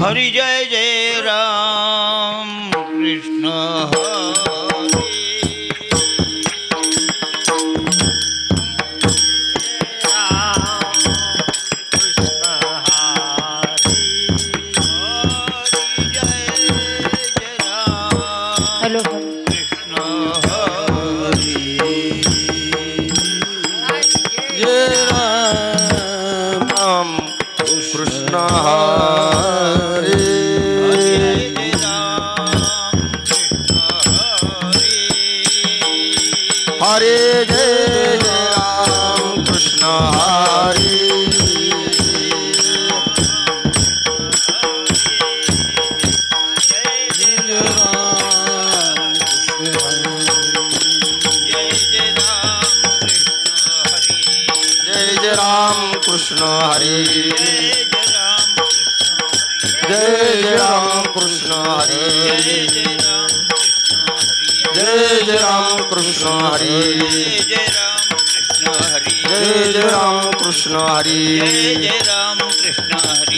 हरी जय जय राम कृष्ण हरी कृष्ण हरे जय जय राम कृष्ण हरे जय जय राम कृष्ण हरे जय जय राम कृष्ण हरे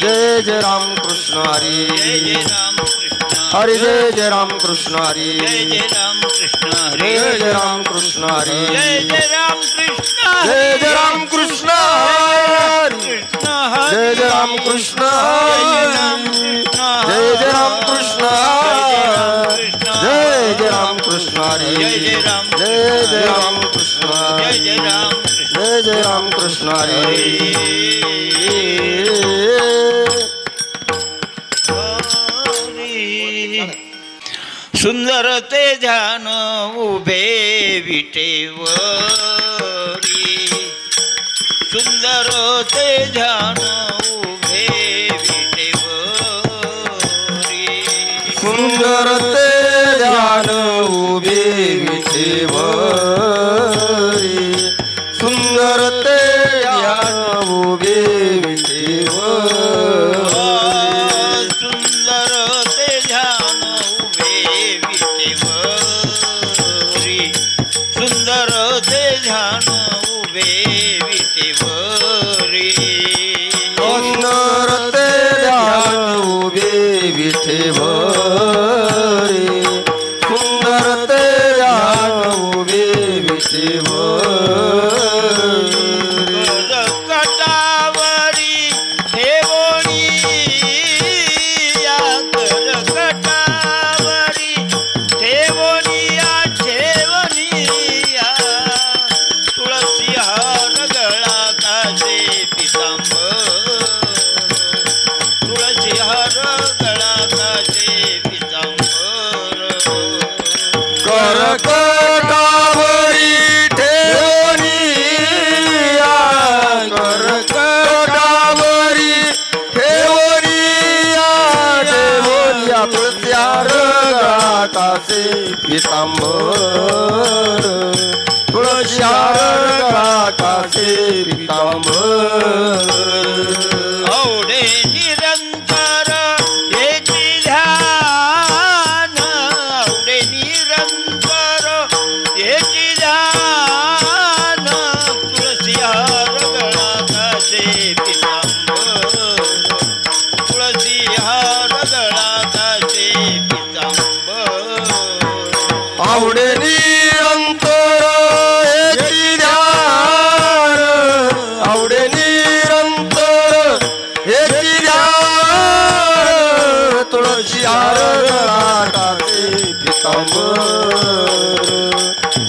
जय जय राम कृष्ण हरे हरे जय जय राम कृष्ण हरे जय जय राम कृष्ण हरे जय जय राम कृष्ण जय जय राम कृष्ण जय जय राम कृष्ण जय जय राम कृष्ण हरे जय जय राम कृष्ण जय जय राम कृष्ण हरे सुंदर ते ध्यान उभे विटेवरी सुंदर ते ध्यान उभे विटेवरी सुंदर ते ध्यान उभे विटेवरी सुंदर ते ध्यान उभे विटेवरी सुंदर ते ध्यान उभे विटेवरी सुंदर ते ध्यान उभे विटेवरी सुंदर ते ध्यान उभे विटेवरी सुंदर ते ध्यान उभे विटेवरी कटावरी ठेवणी या कटावरी ठेवणी या तुळसी हार गळा कासे पितांबर तुळसी हार गळा कासे पितांबर करकटावरी ठेवणी करकटावरी ठेवणी ठेवणी तुळस्यार कासे पितांबर तुळस्यार कासे पितांबर आवडे निरंतर हेची ध्यान आवडे निरंतर हेची ध्यान तुळसी हार गळा कासे पितांबर तुळसी हार गळा कासे पितांबर आवडे निरंतर हेची ध्यान आवडे निरंतर हेची ध्यान तुळशी हार गळा कासे पितांबर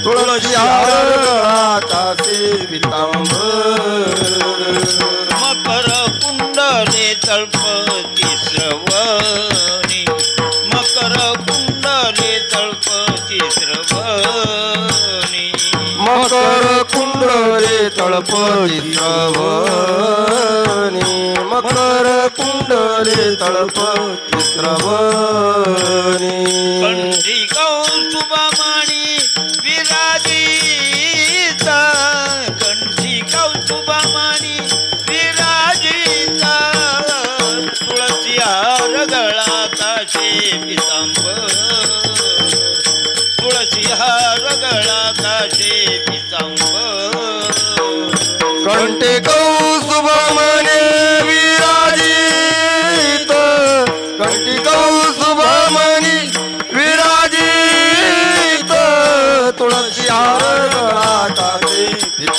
तुळशी हार गळा कासे पितांबर मकर कुंडले तळपती श्रवणी मकर कुंडले तळपती श्रवणी मकर कुंडले तळपती श्रवणी मकर कुंडले तळपती श्रवणी कंठी कौस्तुभमणी विराजिता कंठी कौस्तुभमणी विराजिता तुळसी हार गळा कासे पितांबर तुळसी हार गळा कासे पितांबर कंठे कौस्तुभमणे विराजित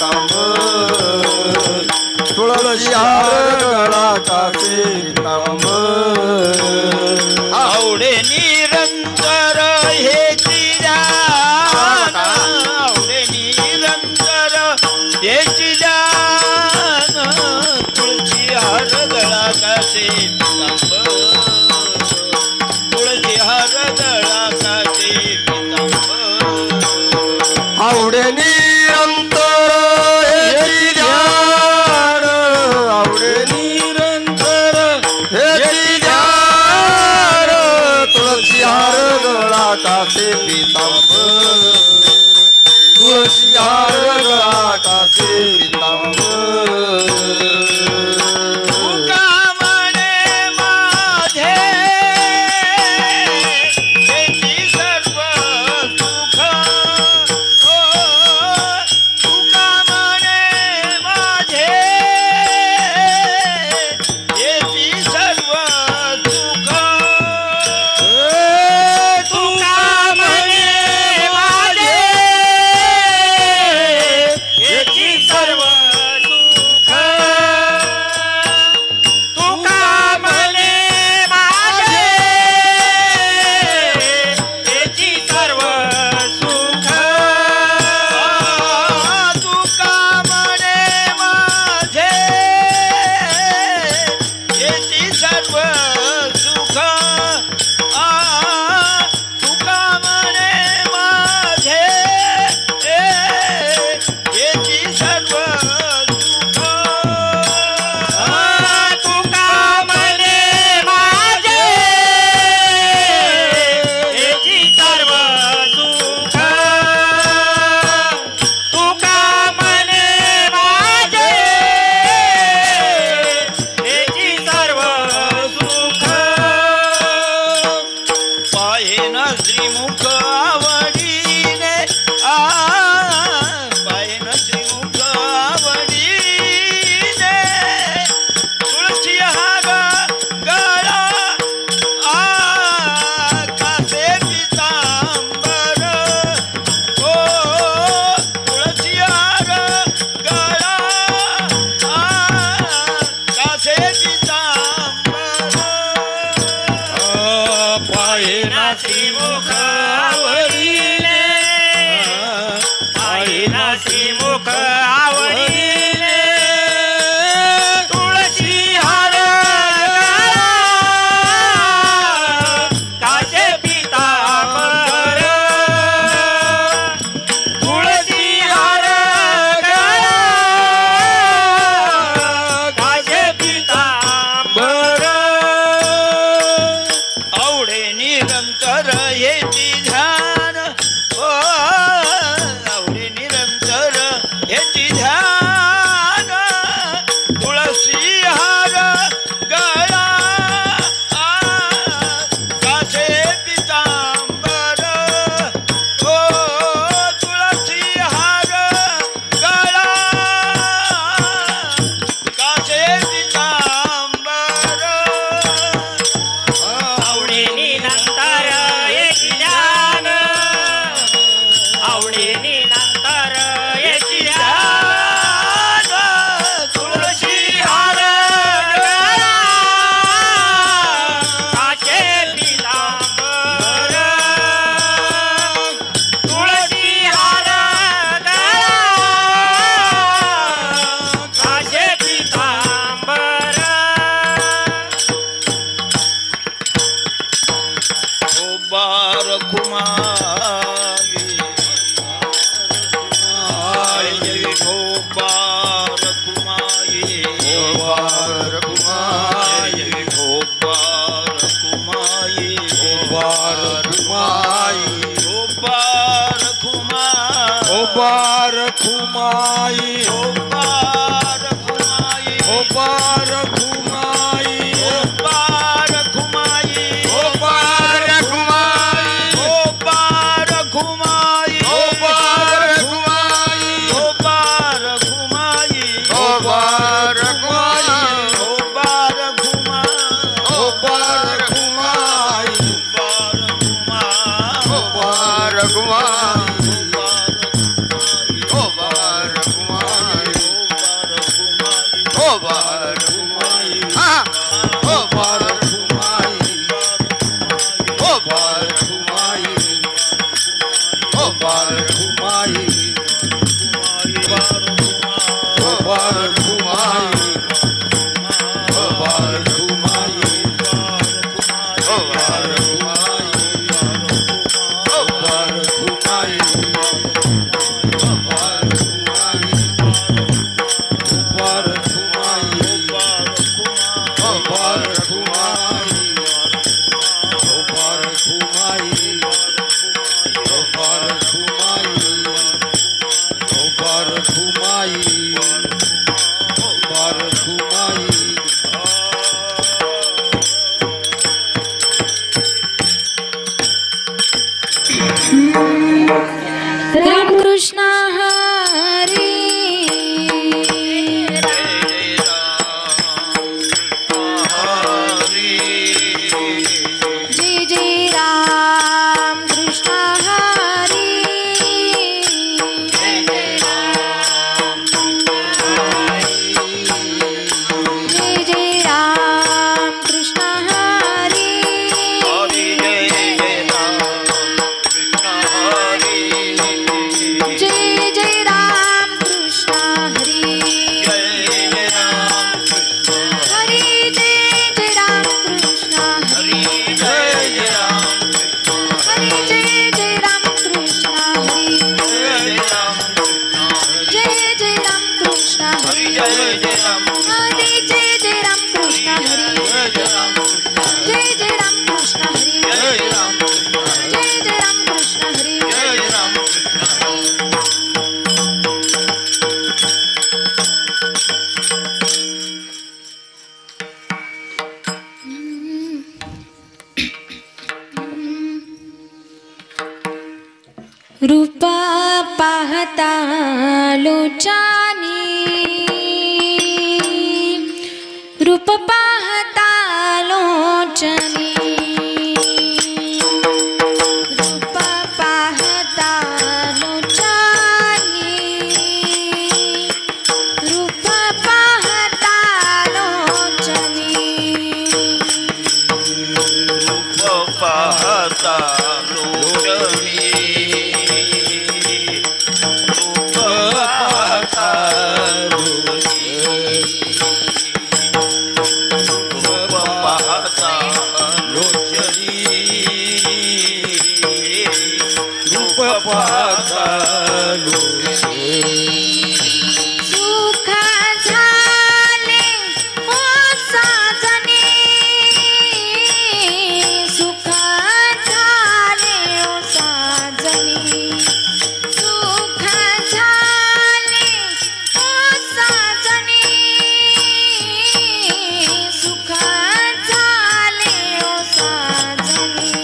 पीतांबर तुळशी हार गळाचा पीतांबर आवडे निरंतर हेची ध्यान आवडे निरंतर हेची ध्यान तुळशी हार गळाचे पीतांबर तुळशी हार गळाचे पीतांबर आवडे निरंतर हेची ध्यान आवडे निरंतर हेची ध्यान तुळशी हार गळाचे पीतांबर तुळशी हार गळाचे पीतांबर तुका म्हणे माझे हेची सर्व सुख ओ तुका म्हणे माझे हेची सर्व सुख तुका म्हणे माझे हेची सर्व सुख तुका म्हणे माझे हेची सर्व सुख तुका म्हणे माझे हेची सर्व सुख तुका म्हणे माझे हेची सर्व सुख तुका म्हणे माझे हेची सर्व सुख तुका म्हणे माझे हेची सर्व सुख पाहेन श्रीमुख आवडीने पाहेन श्रीमुख आवडीने तुळशी हार गळा कासे पीतांबर ओ तुळशी हार गळा कासे पीतांबर पाहिना श्रीमुख आवडीने पाहिना श्रीमुख आवडीने तुळशी हार कासे पीतांबर तुळशी हार कासे पीतांबर आवडे निरंतर हेची ध्यान ओ आवडे निरंतर हेची ध्यान तुळशी हार गळा कासे पीतांबर ओ तुळशी हार गळा कासे पीतांबर आवडे निरंतर हेची ध्यान आवडे निरंतर हेची ध्यान तुळशी हार गळा कासे पीतांबर तुळशी हार गळा कासे पीतांबर ओ बारकुमारी जय हो बारकुमारी कुमार जय हो बारकुमारी बारकुमाई ओ बारकुमारी ओ बारकुमाई ओ बारकुमारी ओ बारकुमाई ओ बारकुमारी ओ बारकुमाई ओ बारकुमारी ओ बारकुमाई ओ बारकुमारी ओ बारकुमाई ओ बारकुमारी ओ बारकुमाई बारकुमारी ओ बारकुमाई बारकुमारी ओ बारकुमाई हरी जय जय राम हरी जय जय राम कृष्ण हरी जय जय राम जय जय राम कृष्ण हरी जय जय राम जय जय राम कृष्ण हरी जय जय राम रूप पाहता लोचानी रूप पाहता लोचनी रूप पाहता लोचानी रूप पाहता लोचनी रूप पाहता लोचनी रूप पाहता लोचनी रूप पाहता लोचनी रूप पाहता लोचनी सुख झाले ओ साजनी सुख झाले ओ साजनी सुख झाले ओ साजनी सुख झाले ओ साजनी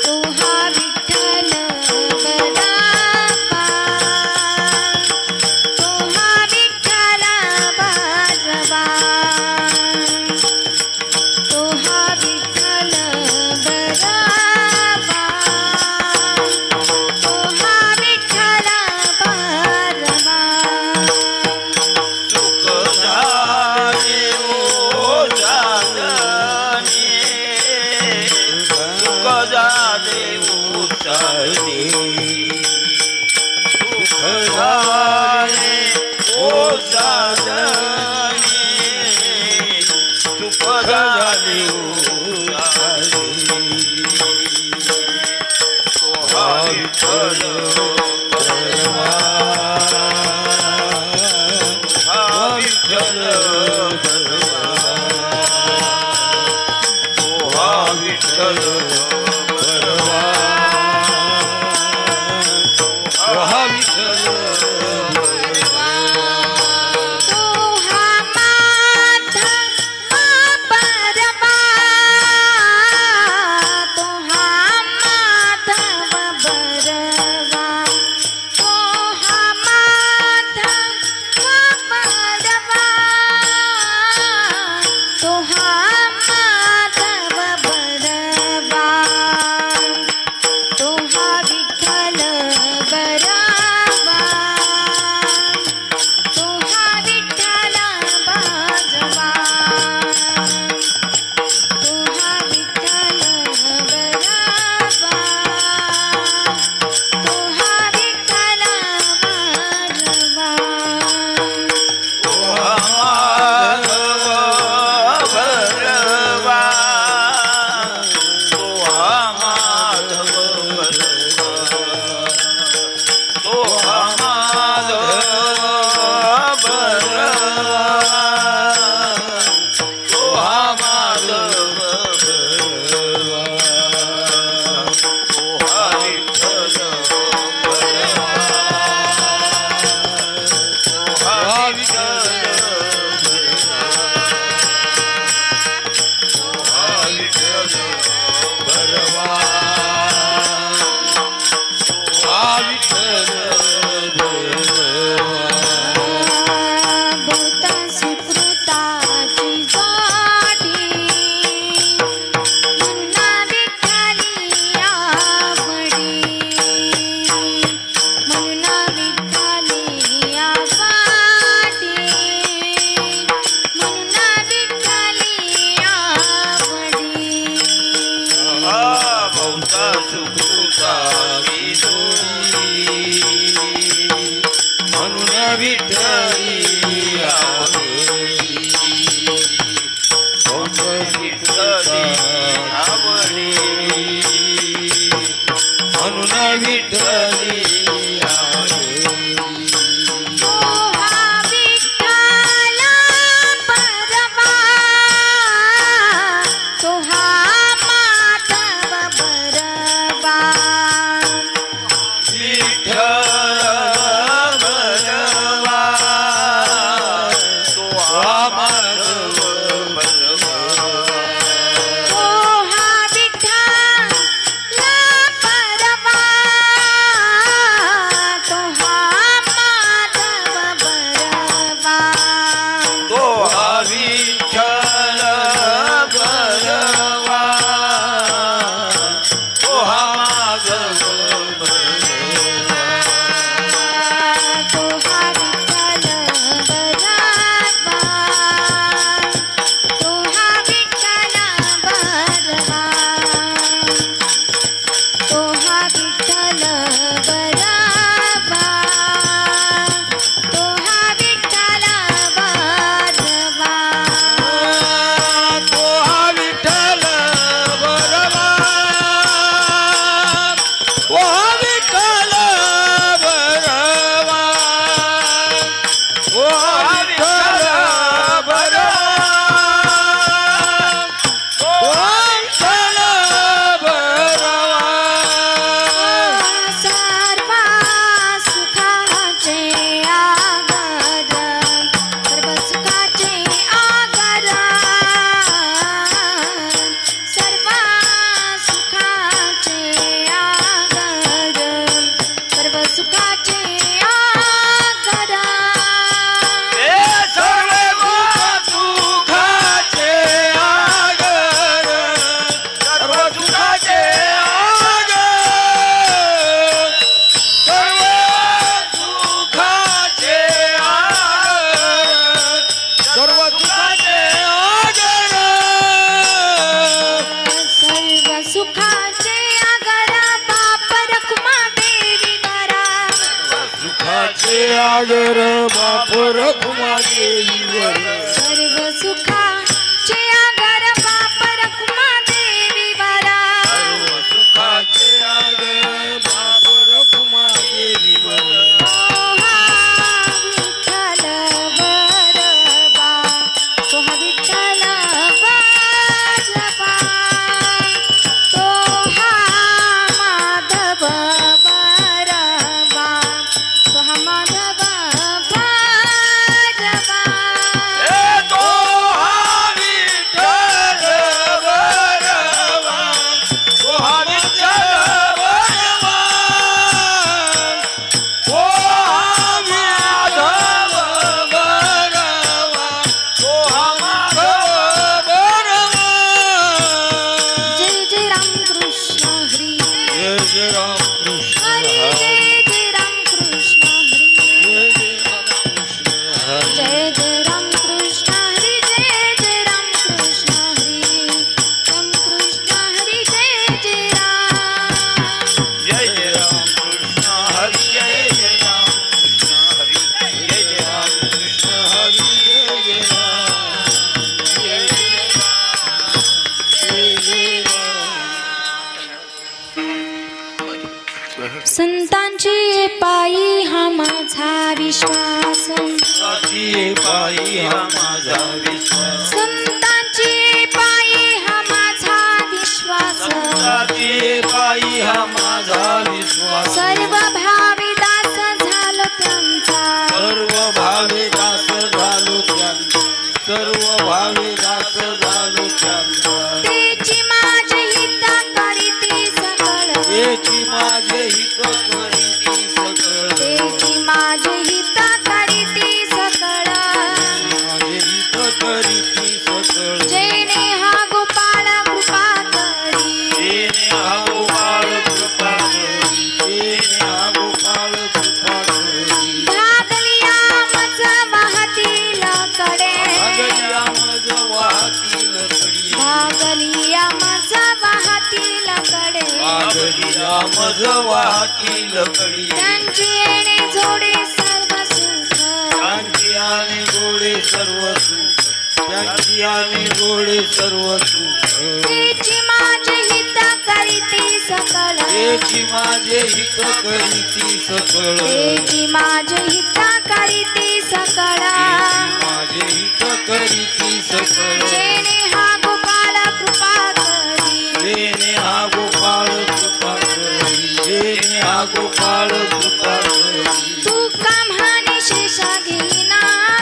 तोहा विठ्ठल बरावा तोहा विठ्ठल बरावा तोहा विठ्ठल बरावा तोहा विठ्ठल बरावा सुख झाले ओ साजनी सुख झाले ओ साजनी सुख झाले ओ साजनी सुख झाले ओ साजनी तोहा विठ्ठल परवा तोहा विठ्ठल परवा तोहा विठ्ठल परवा तोहा विठ्ठल तोहा माधव बरवा तोहा माधव बरवा तोहा माधव बरवा तोहा माधव बरवा तोहा विठ्ठल बरावा तोहा विठ्ठल बाजवा तोहा विठ्ठल बरावा तोहा विठ्ठल बाजवा तोहा माधव बरवा तोहा माधव बरवा तोहा माधव बरवा तोहा माधव बरवा तोहा विठ्ठल बरवा तोहा विठ्ठल तोहा विठ्ठल बरवा तोहा विठ्ठल बरवा भूता सुकृताची जोडी मुन्ना विठ्ठली आवडी मुन्ना विठ्ठली आवडी मुन्ना विठ्ठली आवडी बहुता सुकृताची जोडी म्हणून विठ्ठली आवडी बहुता विठ्ठली आवडी म्हणून विठ्ठली आवडी तोहा विठ्ठल बरवा आगर बाप रखुमा देवीवर सर्व सुखाचे आगर बाप रखुमा देवीवर सर्व सुखाचे आगर बाप रखुमा देवीवर विठ्ठल बरवा तो हा विठ्ठल बरवा तो हा माधव बरवा तो हा माधव बरवा तो हा विठ्ठल बरवा तो हा विठ्ठल बरवा तो हा माधव बरवा तो हा माधव बरवा जय जय राम कृष्ण हरी जय जय राम कृष्ण हरी जय जय राम कृष्ण हरी जय जय राम कृष्ण जय जय राम कृष्ण हरी राम कृष्ण हरी जय जय राम कृष्ण हरी जय जय राम कृष्ण हरी जय जय राम कृष्ण हरी जय जय संतांची पायी हा माझा विश्वास राम पायी हा माझा विश्वास संतांची पायी हा माझा विश्वास संतांची पायी हा माझा विश्वास सर्व भावी दास झालो त्यांचा सर्व भावे दास झालो त्यांचा सर्व भावे दास झालो त्यांचा तेची माझे हित करीती सकळ त्याची माझे हित करीती सकळ तेची माझे हित करीती सकळ माझे हित करीती सकळ जैने हा गोपाळ कृपा करी तेने हा गोपाळ कृपा करी तेने हा गोपाळ कृपा करी भागलिया मज वाहतील कडे भागलिया मज वाहतील कडी भागलिया मज वाहतील कडे भागलिया मज वाहतील कडी त्यांची येणे जोडे सर्व सुख त्यांची आणि गोडे सर्व सुख त्यांची आणि गोडे सर्व सुख तेची माझे हित करीती सकळ त्याची माझे हित करीती सकळ तेची माझे हित करीती सकळ माझे हित करीती सकळ जेणे हा गोपाळ कृपा करी जेने हा गोपाळ कृपा करी जेने हा गोपाळ कृपा करी तू काम्हाने शेष घेईना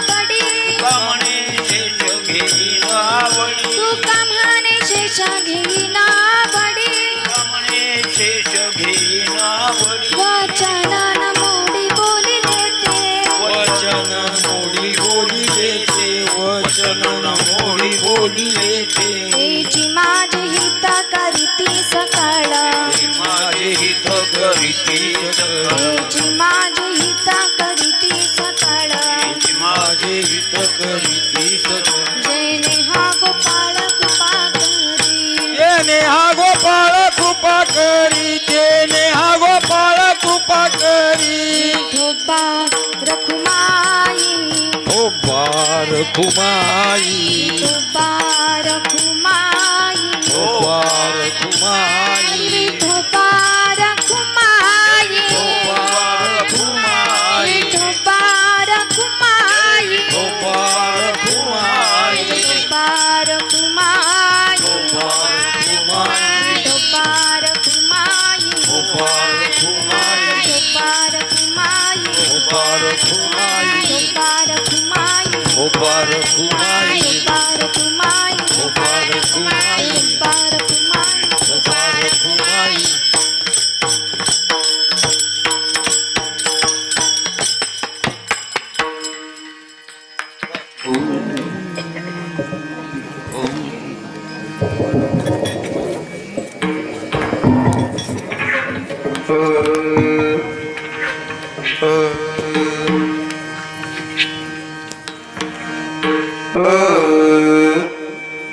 बडी कामणे शेष घेईन आवडी तू काम्हाने शेष घेईना बडी कामणे शेष घेईन आवडी वचन न मोडी बोलिले ते वचन मोडी बोलिले ते वचन मोडी बोलिले ते तेची माझे हित करीती सकळ माझे हित करीती सकळ तेची माझे हित करीती सकळ माझे हित करीती सकळ जेणे हा गोपाळ कृपा करी जेने हा गोपाळ कृपा करी जेने हा गोपाळ कृपा करी धोबा रखुमाई ओ बार कुमाई धोबा रखुमाई ओ बार कुमाई धोबा रखुमाई ओ बार कुमाई धोबा रखुमाई गोपाळ कुमाई गोपाळ कुमाई गोपाळ कुमाई गोपाळ कुमाई गोपाळ कुमाई गोपाळ कुमाई गोपाळ कुमाई गोपाळ कुमाई गोपाळ कुमाई गोपाळ कुमाई गोपाळ कुमाई गोपाळ कुमाई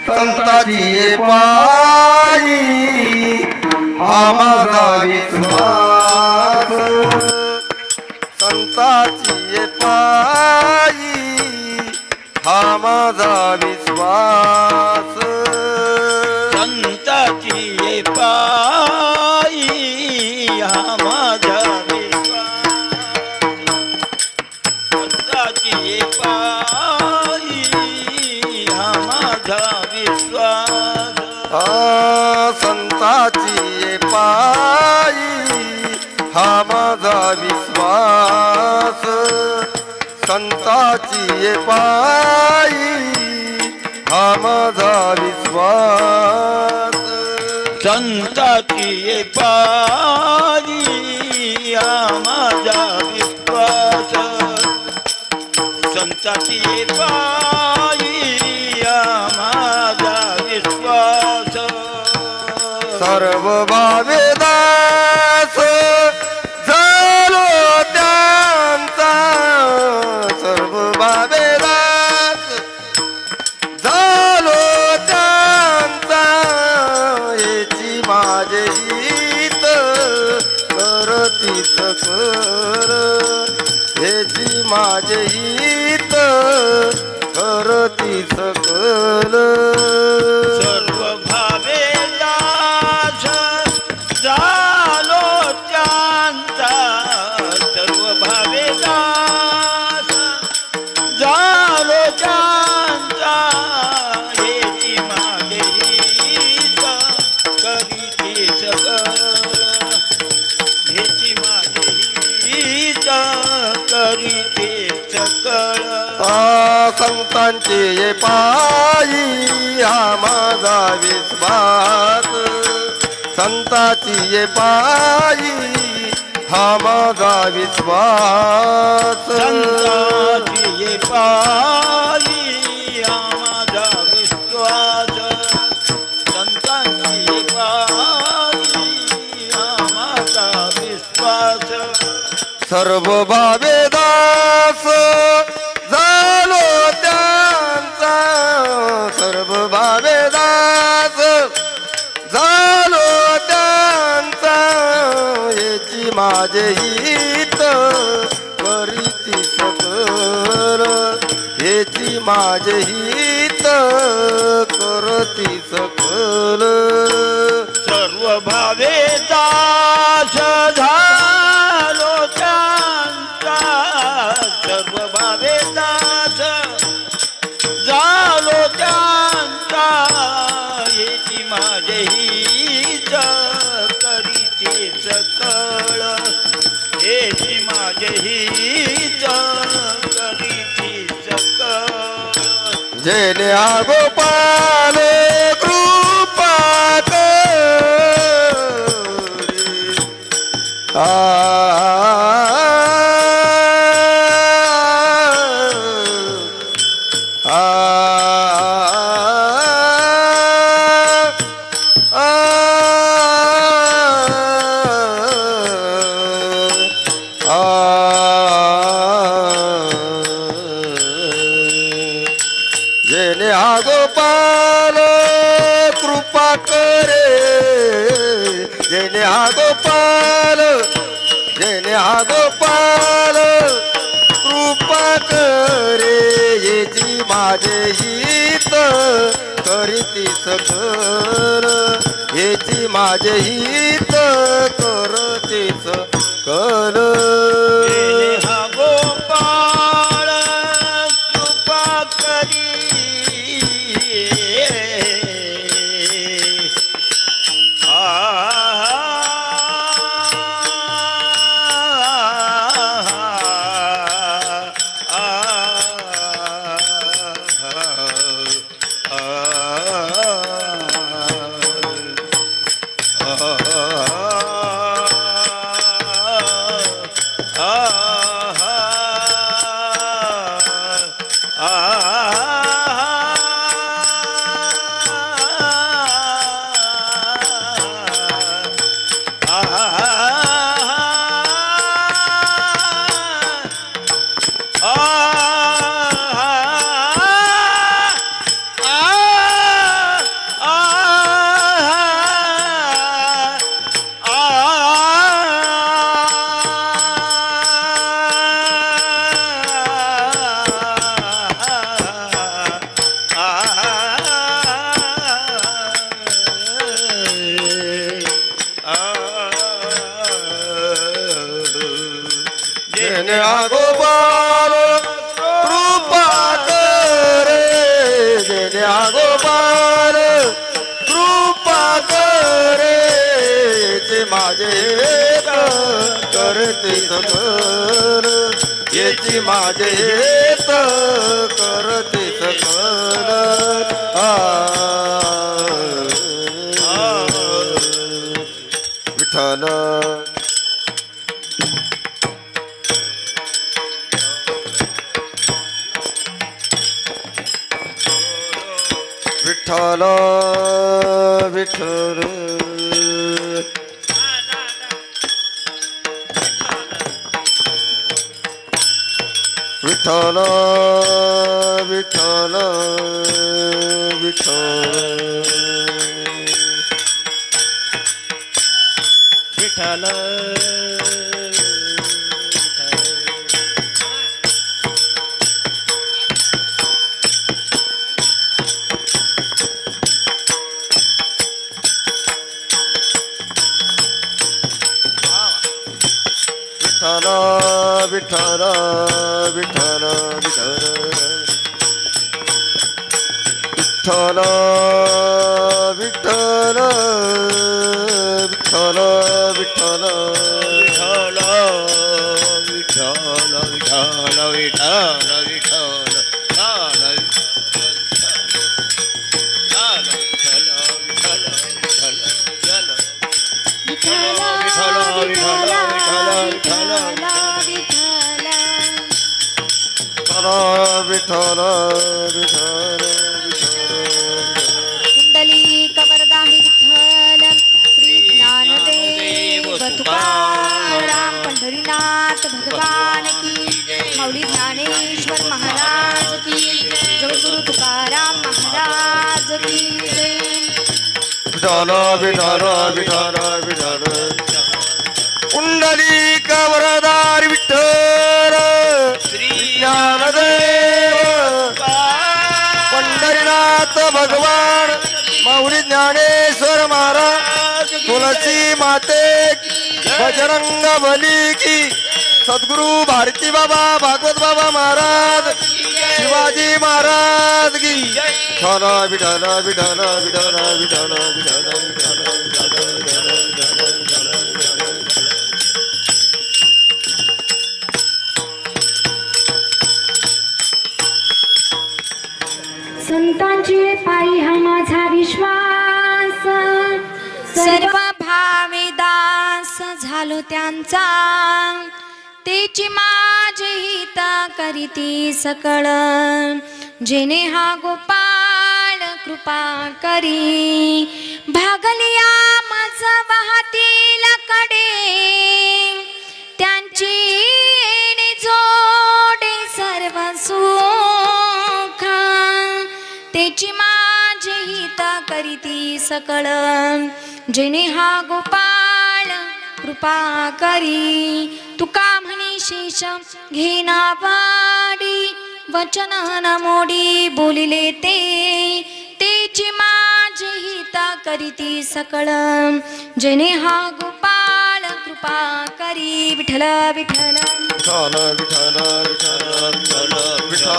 संताची पायी हा माझा विश्वास संताची पायी हा माझा विश्वास संताची पायी हा माझा विश्वास संताची पायी हा माझा विश्वास संताची पायी हा माझा विश्वास संताची पायी हा माझा विश्वास संताची पायी हा माझा विश्वास संताची पायी हा माझा विश्वास सर्व भावेदास झालो त्यांचा सर्व भावेदास झालो त्यांचा याची माझे हित करतीच कर याची माझे हित करतीच कर सर्व भावे दास झालो त्यांचा सर्व भावे दास झालो त्यांचा हेची माझे हित करीती सकळ हेची माझे हित करीती सकळ संतांचे पायी हा माझा विश्वास संताची पायी हा माझा विश्वास संताची पायी हा माझा विश्वास संताची पायी हा माझा विश्वास सर्व भावेदास झालो त्यांचा सर्व भावेदास झालो त्यांचा याची माझे हित करीती सकल याची माझे हित करती सकल सर्व भावे दास झालो त्यांचा सर्व भावे दास झालो त्यांचा हेची माझे हित करीते सकळ हेची माझे हित करीते सकळ जेने गोपाल कृपा जेने गोपाल कृपा करे जेने गोपाल कृपा करे याची माझे हित करीती सकल याची माझे हित करते सकल हा गोपाळ गोपाल कृपा करे देण्या गोपाल कृपा करे ते माझे करते सकल येची माझे करते सकल विठ्ठल विठ्ठल विठ्ठल विठ्ठल विठ्ठल विठ्ठल विठ्ठल विठ्ठल विठ्ठल विठ्ठल विठ्ठल विठ्ठल विठ्ठल विठ्ठल विठ्ठल विठ्ठल विठ्ठल कुंडली कवरदा विठ्ठल श्री ज्ञानदेव तुकाराम पंढरीनाथ भगवान की माऊली ज्ञानेश्वर महाराज की जगद्गुरु तुकाराम महाराज की विठ्ठल विठ्ठल विठ्ठल विठ्ठल कुंडली कवरदार विठ्ठल श्री ज्ञानदेव पंढरीनाथ भगवान माऊली ज्ञानेश्वर महाराज तुलसी माते बजरंग बली की सद्गुरु भारती बाबा भागवत बाबा महाराज शिवाजी महाराज की विठ्ठल विठ्ठल विठ्ठल विठ्ठल विठ्ठल विठ्ठल संतांचे पायी हा माझा विश्वास सर्व भावे दास झालो त्यांचा तेची माझे हित करीती सकळ जेने हा गोपाळ कृपा करी भागलिया मज वाहतील कडे त्यांची येणे जोडे सर्व सुख तेची माझे हित करीती सकळ जेने हा गोपाळ कृपा करी तुका म्हणी शेष घेना वाडी वचन न मोडी बोलिले तेची माझे हित करीती सकळ जेने हा गोपाळ कृपा करी विठ्ठल विठ्ठल विठ्ठल विठ्ठल विठ्ठल विठ्ठल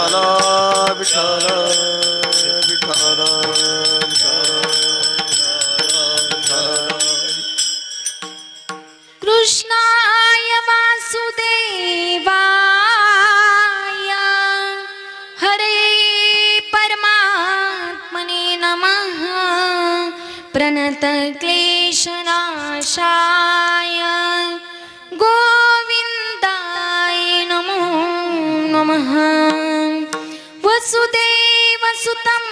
विठ्ठल विठ्ठल कृष्णाय वासुदेवाय हरे परमात्मने नमः प्रणत क्लेशनाशाय गोविंदाय नमो नमः वसुदेवसुतं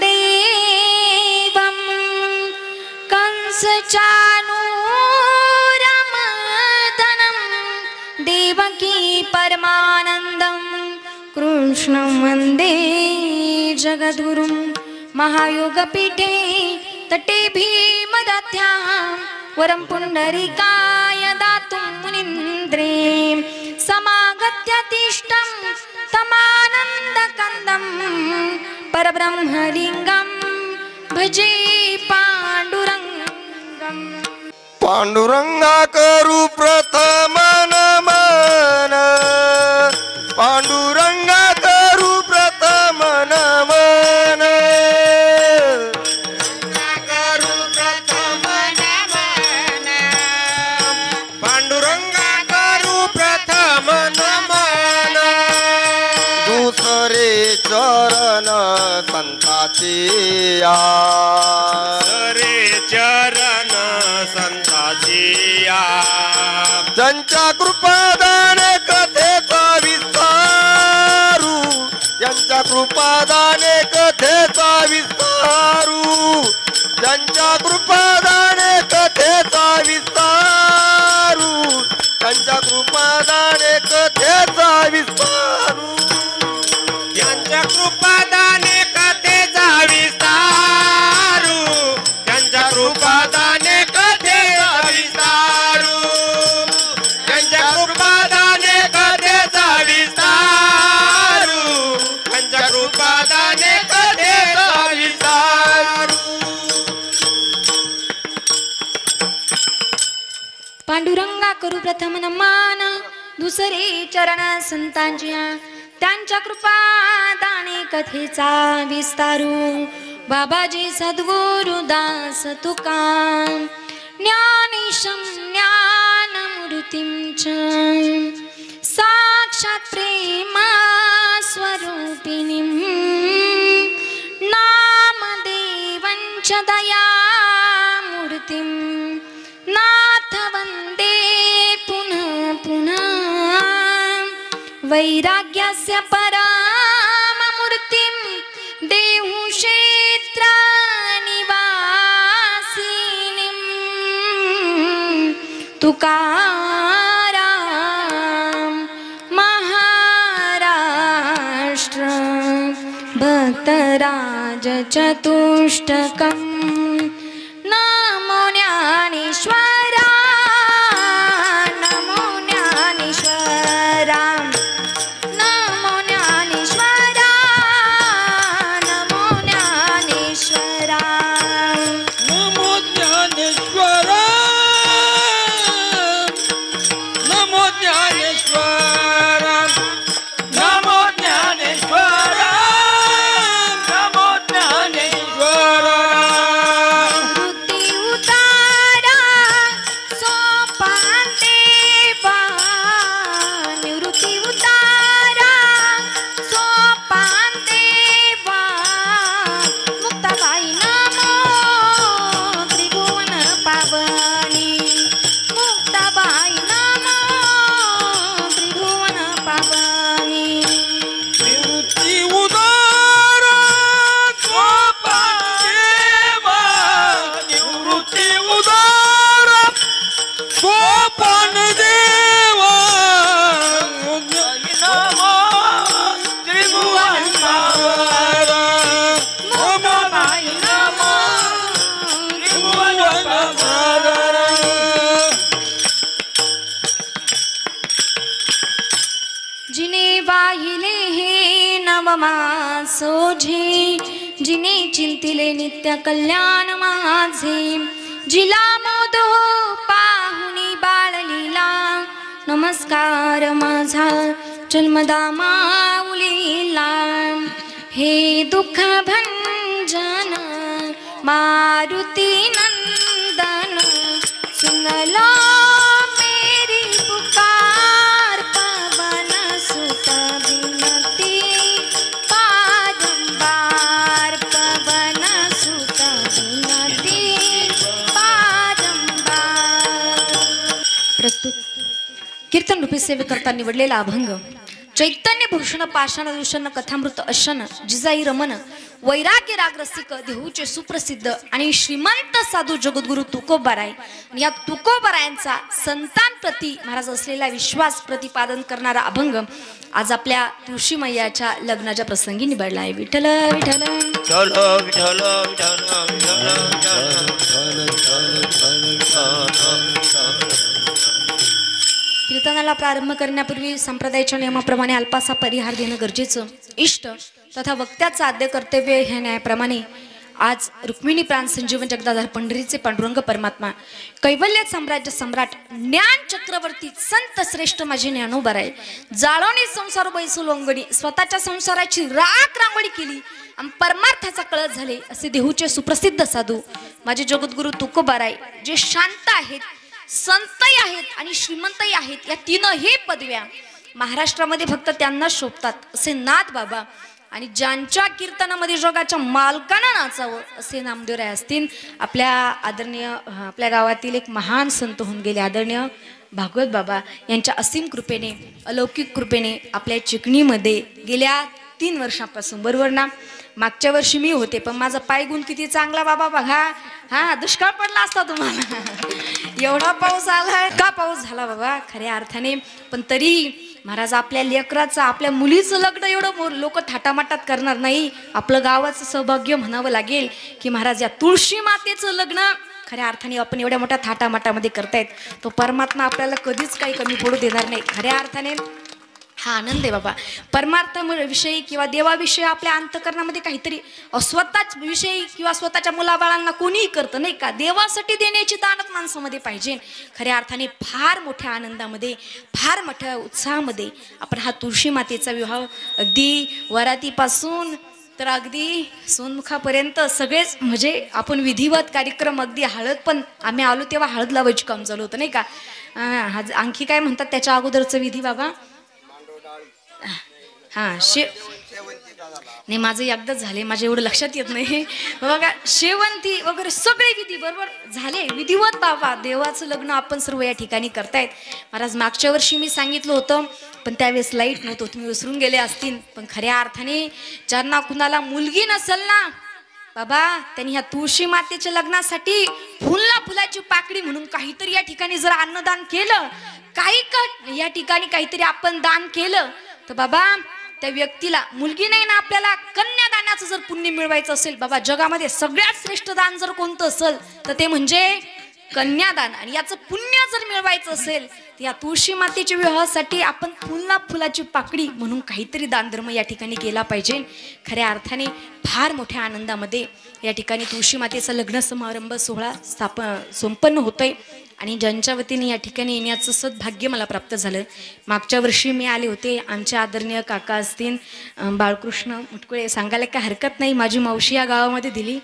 देवं कंसचाणूरमर्दनं देवकी परमानन्दं कृष्णं वन्दे जगद्गुरुं महायोगपीठे तटे भीमदत्यां वरं पुण्डरीकाय दातुं मुनीन्द्रे समागत्यतिष्ठं तमानन्दकन्दं परब्रह्मलिङ्गं भजे पाण्डुरङ्गम् पांडुरंगा करू प्रथम नमन पांडुरंगा करू प्रथम नमन करू प्रथम नमन पांडुरंगा करू प्रथम नमन दुसरे चरण संताचे रे चरण संताची त्यांच्या कृपादाने कथेचा विस्तारू त्यांच्या कृपादाने कथेचा विस्तारू त्यांच्या कृपादाने कथेचा विस्तारू त्यांच्या कृपादाने कथेचा विस्तारू त्यांच्या कृपादाने कथेचा विस्तारू त्यांच्या कृपादाने कथेचा विस्तारू त्यांच्या कृपादाने कथेचा विस्तारू त्यांच्या कृपादाने कथेचा विस्तारू पांडुरंगा करू प्रथम नमन दुसरे चरण संतांच्या त्यांच्या कृपादाने कथेचा विस्तारू बाबाजी सद्गुरु दास तुका ज्ञानेशं ज्ञानमूर्तिं च साक्षात् प्रेमा स्वरूपिणीं नामदेवं च दयामूर्तिं नाथ वन्दे पुनः पुनः वैराग्यस्य पराममूर्तिं देहु क्षेत्रनिवासिनीं तुकाराम महाराष्ट्र भक्तराज चतुष्टकं नमो ज्ञानेश्वरा नमो ज्ञानेश्वरा नमो ज्ञानेश्वरा नमो ज्ञानेश्वरा नमो ज्ञानेश्वरा नमो ज्ञानेश्वरा नमो ज्ञानेश्वरा नमो ज्ञानेश्वरा वृत्ती उतारा सोपान देवा निवृत्ती उतारा सोपान देवा मुक्ताबाई नमो त्रिभुवन पावनी मुक्ताबाई नमो त्रिभुवन पावनी निवृत्ती उदारा सोपान देवा निवृत्ती उदारा सोपान देवा नमो त्रिभुवन पावना नमो बाई नमो त्रिभुवन पावना जिने वाहिले हे नवमासोझे जिने चिंतिले नित्य कल्याण माझे जिला मोद हो पाहुनी बाळलीला नमस्कार माझा जन्मदा माऊलीला हे दुःख भंजन मारुती नंदन सुनला मेरी पुकार पवन सुत विनती बारंबार पवन सुत विनती बारंबार प्रस्तुत कीर्तन रूपी सेवे करता निवडलेला अभंग चैतन्य भूषण पाषाण दूषण कथामृत अशन जिजाई रमन वैराग्य राग रसिक देहूचे सुप्रसिद्ध आणि श्रीमंत साधू जगद्गुरु तुकोबाराय. या तुकोबारायांचा संतांप्रती महाराज असलेला विश्वास प्रतिपादन करणारा अभंग आज आपल्या तुळशी मैयाच्या लग्नाच्या प्रसंगी निवडला आहे. विठ्ठल विठ्ठल चलो विठ्ठल विठ्ठल कीर्तनाला प्रारंभ करण्यापूर्वी संप्रदायाच्या नियमाप्रमाणे अल्पासा परिहार देणं गरजेचं. इष्ट तथा वक्त्याचं आद्य कर्तव्य ह्या न्यायाप्रमाणे आज रुक्मिणी प्राण संजीवन जगदाधार पंढरीचे पांडुरंग परमात्मा कैवल्य साम्राज्य सम्राट ज्ञान चक्रवर्ती संत श्रेष्ठ माझे ज्ञानोबाराय जाळवणी संसार बैसू लोंगणी स्वतःच्या संसाराची राख रांगोळी केली आणि परमार्थाचा कळस झाले असे देहूचे सुप्रसिद्ध साधू माझे जगद्गुरु तुकोबाराय जे शांत आहेत, संतही आहेत आणि श्रीमंतही आहेत. या तीनही पदव्या महाराष्ट्रामध्ये फक्त त्यांना शोभतात असे नाथ बाबा आणि ज्यांच्या कीर्तनामध्ये जगाच्या मालकांना नाचावं असे नामदेवराय असतील. आपल्या आदरणीय आपल्या गावातील एक महान संत होऊन गेले आदरणीय भागवत बाबा यांच्या असीम कृपेने अलौकिक कृपेने आपल्या चिकणीमध्ये गेल्या 3 वर्षापासून बरोबर ना. मागच्या वर्षी मी होते पण माझा पाय गुण किती चांगला बाबा बघा. हा दुष्काळ पडला असता तुम्हाला. एवढा पाऊस आलाय का पाऊस झाला बाबा खऱ्या अर्थाने. पण तरी महाराज आपल्या लेकराचं आपल्या मुलीचं लग्न एवढं लोक थाटामाटात करणार नाही. आपलं गावाचं सौभाग्य म्हणावं लागेल की महाराज या तुळशी मातेचं लग्न खऱ्या अर्थाने आपण एवढ्या मोठ्या थाटामाटामध्ये करतायत. तो परमात्मा आपल्याला कधीच काही कमी पडू देणार नाही. खऱ्या अर्थाने हा आनंद आहे बाबा. परमार्थाविषयी किंवा देवाविषयी आपल्या अंतकरणामध्ये काहीतरी स्वतःच विषयी किंवा स्वतःच्या मुलाबाळांना कोणीही करतं नाही का. देवासाठी देण्याची दानत माणसामध्ये पाहिजे. खऱ्या अर्थाने फार मोठ्या आनंदामध्ये फार मोठ्या उत्साहामध्ये आपण हा तुळशी मातेचा विवाह अगदी वरातीपासून तर अगदी सोनमुखापर्यंत सगळेच म्हणजे आपण विधिवत कार्यक्रम अगदी हळद पण आम्ही आलो तेव्हा हळद लावायची काम चालू होतं नाही का. आणखी काय म्हणतात त्याच्या अगोदरचं विधी बाबा. हां नाही माझं एकदाच झाले माझ्या एवढं लक्षात येत नाही बघा. शेवंती वगैरे सगळे विधी बरोबर झाले विधिवत बाबा. देवाचं लग्न आपण सर्व या ठिकाणी करतायत. महाराज मागच्या वर्षी मी सांगितलं होतं पण त्यावेळेस लाईट नव्हतं तुम्ही विसरून गेले असतील. पण खऱ्या अर्थाने ज्यांना कुणाला मुलगी नसेल ना बाबा त्यांनी ह्या तुळशी मातेच्या लग्नासाठी फुलाची पाकळी म्हणून काहीतरी या ठिकाणी जर अन्नदान केलं काही या ठिकाणी काहीतरी आपण दान केलं तर बाबा त्या व्यक्तीला मुलगी नाही ना आपल्याला कन्यादानाचं जर पुण्य मिळवायचं असेल बाबा जगामध्ये सगळ्यात श्रेष्ठ दान जर कोणतं असेल तर ते म्हणजे कन्यादान. आणि याचं पुण्य जर मिळवायचं असेल तर या तुळशी मातेच्या विवाहासाठी आपण फुलाची पाकळी म्हणून काहीतरी दानधर्म या ठिकाणी केला पाहिजे. खऱ्या अर्थाने फार मोठ्या आनंदामध्ये या ठिकाणी तुळशी मातेचा लग्न समारंभ सोहळा संपन्न होतोय. आणि ज्यांच्या वतीने या ठिकाणी येण्याचं सद्भाग्य मला प्राप्त झालं. मागच्या वर्षी मी आले होते. आमचे आदरणीय काका असतील बाळकृष्ण मुटकुळे सांगायला काय हरकत नाही. माझी मावशी या गावामध्ये दिली.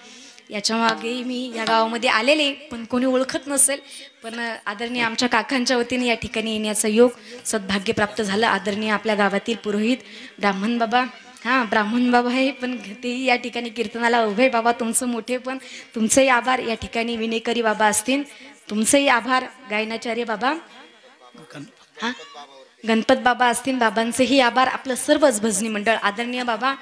याच्या मागे मी या गावामध्ये आलेले पण कोणी ओळखत नसेल पण आदरणीय आमच्या काकांच्या वतीने या ठिकाणी येण्याचं योग सद्भाग्य प्राप्त झालं. आदरणीय आपल्या गावातील पुरोहित ब्राह्मण बाबा हां ब्राह्मण बाबा आहे पण ते या ठिकाणी कीर्तनाला उभे बाबा. तुमचं मोठे पण तुमचंही आभार. या ठिकाणी विनेकरी बाबा असतील तुमचंही आभार. गायनाचार्य बाबा हां गणपत बाबा असतील बाबांचेही आभार. आपलं सर्वच भजनी मंडळ आदरणीय बाबा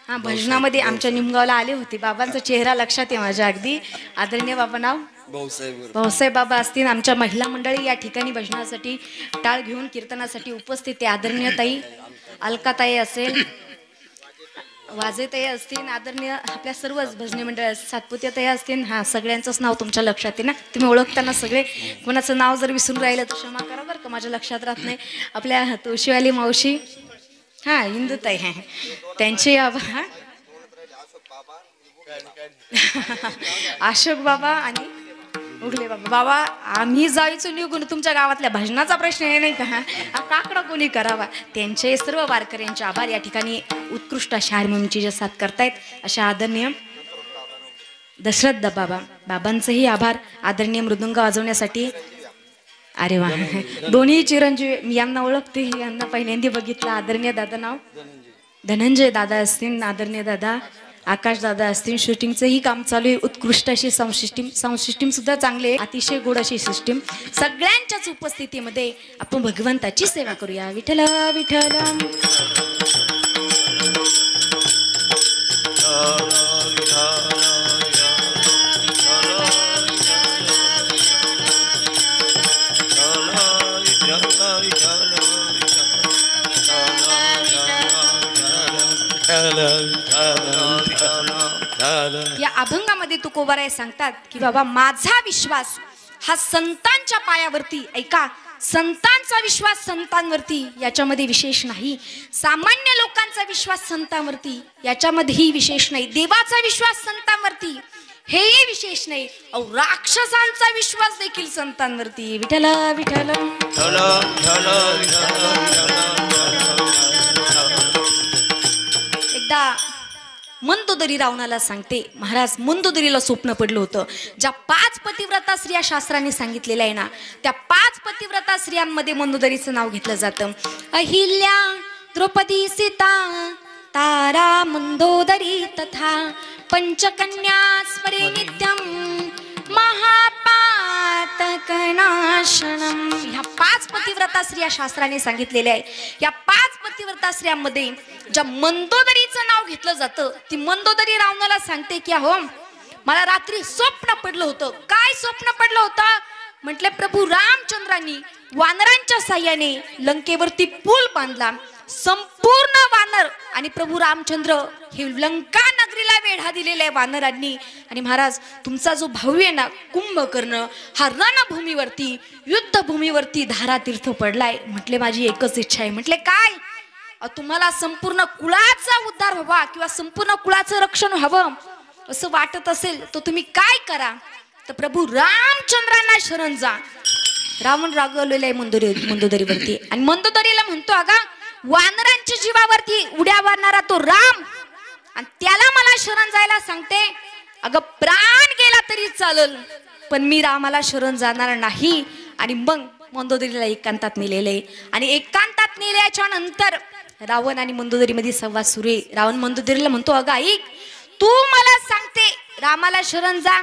हां भजनामध्ये आमच्या निमगावला आले होते. बाबांचा चेहरा लक्षात आहे माझ्या अगदी. आदरणीय बाबा नाव भाऊसाहेब बाबा असतील. आमच्या महिला मंडळी या ठिकाणी भजनासाठी टाळ घेऊन कीर्तनासाठी उपस्थित आहे. आदरणीय ताई अलकाताई असेल वाजेताई असतील. आदरणीय आपल्या सर्वच भजनी मंडळ सातपुतेताई असतील. हां सगळ्यांचंच नाव तुमच्या लक्षात आहे ना. तुम्ही ओळखताना सगळे कोणाचं नाव जर विसरून राहिलं तर क्षमा करा बरं का माझ्या लक्षात राहत नाही. आपल्या तुळशीवाली मावशी हां इंदुताई हां त्यांचे आभार. अशोक बाबा आणि उगले बाबा. बाबा आम्ही जायचं निघून तुमच्या गावातल्या भजनाचा प्रश्न आहे नाही का. हा काकडा कोणी करावा. त्यांचे सर्व वारकऱ्यांचे आभार. या ठिकाणी उत्कृष्ट अशा हार्मोनियमची जे साथ करतायत अशा आदरणीय दशरथ बाबा बाबांचेही आभार. आदरणीय मृदुंग वाजवण्यासाठी अरे वा दोन्ही चिरंजीव मी यांना ओळखते यांना पहिल्यांदा बघितलं. आदरणीय दादा नाव धनंजय दादा असतील. आदरणीय दादा आकाश दादा असतील, शूटिंगचंही काम चालू आहे. उत्कृष्ट अशी साऊंड सिस्टीम सुद्धा चांगली आहे. अतिशय गोड अशी सिस्टीम. सगळ्यांच्याच उपस्थितीमध्ये आपण भगवंताची सेवा करूया. विठ्ठल विठ्ठल. या अभंगामध्ये तुकोबाराय सांगतात की बाबा माझा विश्वास हा संतांच्या पायावरती, ऐका, संतांचा विश्वास संतांवरती याच्यामध्ये विशेष नाही. सामान्य लोकांचा विश्वास संतांवरती याच्यामध्येही विशेष नाही. देवाचा विश्वास संतांवरती हेही विशेष नाही. राक्षसांचा विश्वास देखील संतांवरती. विठ्ठल विठ्ठल. एकदा मंदोदरी रावणाला सांगते, महाराज मंदोदरीला स्वप्न पडलं होतं. ज्या 5 पतिव्रता स्त्रिया शास्त्राने सांगितलेल्या आहे ना, त्या 5 पतिव्रता स्त्रियांमध्ये मंदोदरीचं नाव घेतलं जातं. अहिल्या, द्रौपदी, सीता, तारा, मंदोदरी तथा पंचकन्या स्मरे नित्यम महापातकनाशनम. ह्या 5 पतिव्रता स्त्रिया शास्त्राने सांगितलेल्या आहे. या 5 पतिव्रता स्त्रियांमध्ये ज्या मंदोदरीचं नाव घेतलं जातं, ती मंदोदरी रावणाला सांगते की अहो मला रात्री स्वप्न पडलं होतं. काय स्वप्न पडलं होतं म्हटले, प्रभू रामचंद्रांनी वानरांच्या साह्याने लंकेवरती पूल बांधला. संपूर्ण वानर आणि प्रभू रामचंद्र हे लंका नगरीला वेढा दिलेल्या आहे वानरांनी. आणि महाराज तुमचा जो भाऊ आहे ना कुंभकर्ण, हा रणभूमीवरती, युद्धभूमीवरती धारातीर्थ पडलाय. म्हटले माझी एकच इच्छा आहे. म्हटले काय? तुम्हाला संपूर्ण कुळाचा उद्धार व्हावा किंवा संपूर्ण कुळाचं रक्षण व्हावं असं वाटत असेल तर तुम्ही काय करा, तर प्रभू रामचंद्रांना शरण जा. रावण रागवलेला आहे मंदोदरीवरती आणि मंदोदरीला म्हणतो अगा वानरांच्या जीवावरती उड्या मारणारा तो राम आणि त्याला मला शरण जायला सांगते. अगं प्राण गेला तरी चालेल पण मी रामाला शरण जाणार नाही. आणि मग मंदोदरीला एकांतात नेलेले आणि एकांतात नेल्याच्या नंतर रावण आणि मंदोदरी मध्ये संवाद सुरू आहे. रावण मंदोदरीला म्हणतो अगं ऐक, तू मला सांगते रामाला शरण जा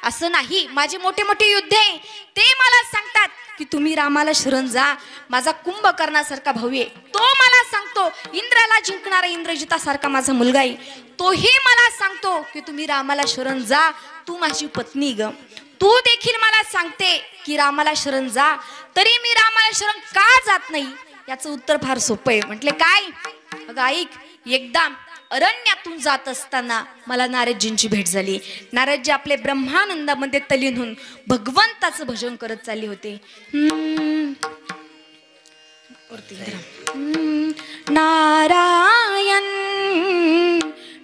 असं नाही. माझे मोठे मोठे युद्ध आहे ते मला सांगतात की तुम्ही रामाला शरण जा. माझा कुंभकर्णासारखा भाऊ आहे तो मला सांगतो इंद्राला जिंकणारा इंद्रजितासारखा माझा मुलगा आहे तोही मला सांगतो की तुम्ही रामाला शरण जा. तू माझी पत्नी ग, तू देखील मला सांगते की रामाला शरण जा, तरी मी रामाला शरण का जात नाही याचं उत्तर फार सोपं आहे. म्हटले काय? अगं ऐक, एकदा अरण्यातून जात असताना मला नारदजींची भेट झाली. नारदजी आपले ब्रह्मानंदामध्ये तल्लीन होऊन भगवंताचं भजन करत चालले होते. नारायण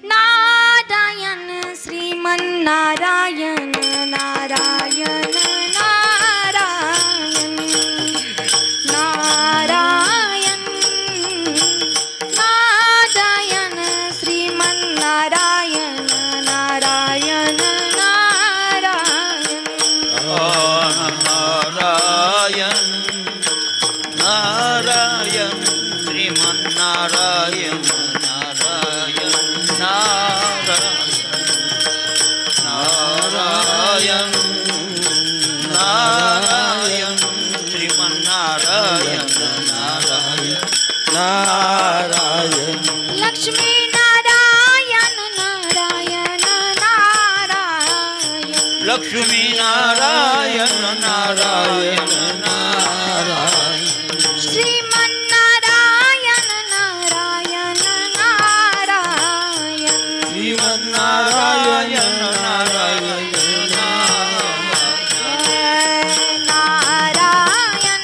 नारायण श्रीमन नारायण नारायण नारायण नारायण नारायण श्रीमन नारायण नारायण नारायण नारायण नारायण श्रीमन नारायण नारायण नारायण नारायण श्रीमन नारायण नारायण नारायण लक्ष्मी नारायण नारायण नारायण लक्ष्मी नारायण नारायण नारायण श्रीमन नारायण नारायण नारायण श्रीमन नारायण नारायण नारायण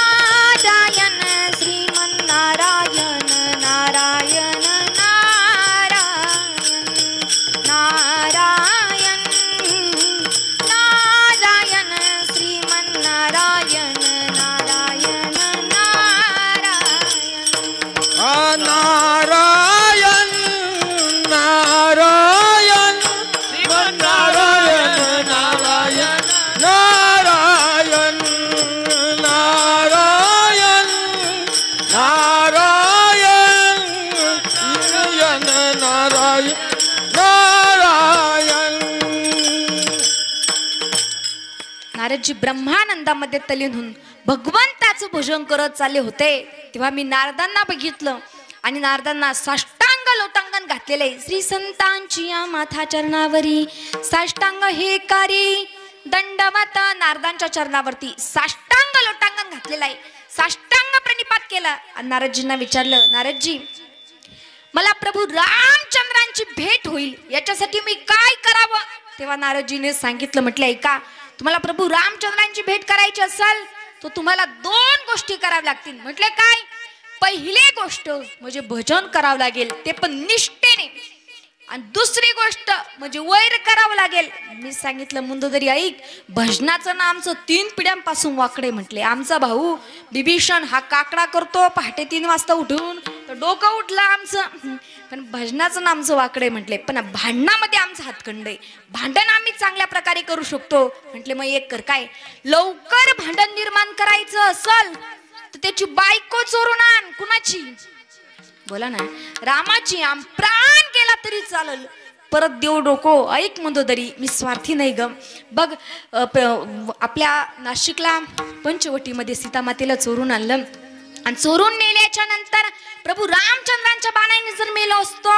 नारायण श्रीमन नारायण नारायण नारायण नारायण नारायण श्रीमन नारायण नारदजी ब्रह्मानंदामध्ये तल्लीन होऊन भगवंताचं भजन करत चालले होते तेव्हा मी नारदांना बघितलं आणि नारदांना साष्टांग लोटांगण घातलेले श्री संतांची या माथा चरणावरी साष्टांग हे कारी दंडवत नारदांच्या चरणावरती साष्टांग लोटांगण घातलेलं आहे साष्टांग प्रणिपात केला आणि नारदजींना विचारलं नारदजी मला प्रभू रामचंद्रांची भेट होईल याच्यासाठी मी काय करावं तेव्हा नारदजीने सांगितलं म्हटलं ऐका तुम्हाला प्रभू रामचंद्रांची भेट करायची असेल तर तुम्हाला 2 गोष्टी कराव्या लागतील म्हटले काय पहिली गोष्ट म्हणजे भजन करावं लागेल ते पण निष्ठेने आणि दुसरी गोष्ट म्हणजे वैर करावं लागेल मी सांगितलं मुंदोदरी ऐक भजनाचं ना आमचं 3 पिढ्यांपासून वाकडे म्हटले आमचा भाऊ बिभीषण हा काकडा करतो पहाटे 3 वाजता उठून तर डोकं उठलं आमचं पण भजनाचं ना आमचं वाकडे म्हटले पण भांडणामध्ये आमचा हातखंड आहे भांडण आम्ही चांगल्या प्रकारे करू शकतो म्हटले मग एक कर काय लवकर भांडण निर्माण करायचं असल तर त्याची बायको चोरून आण कुणाची बोला ना रामाची आम प्राण केला तरी चालेल परत देव डोको ऐक मंदोदरी मी स्वार्थी नाही ग बघ आपल्या नाशिकला पंचवटीमध्ये सीतामातेला चोरून आणलं आणि चोरून नेल्याच्या नंतर प्रभू रामचंद्रांच्या बाणाने जर मेलो असतो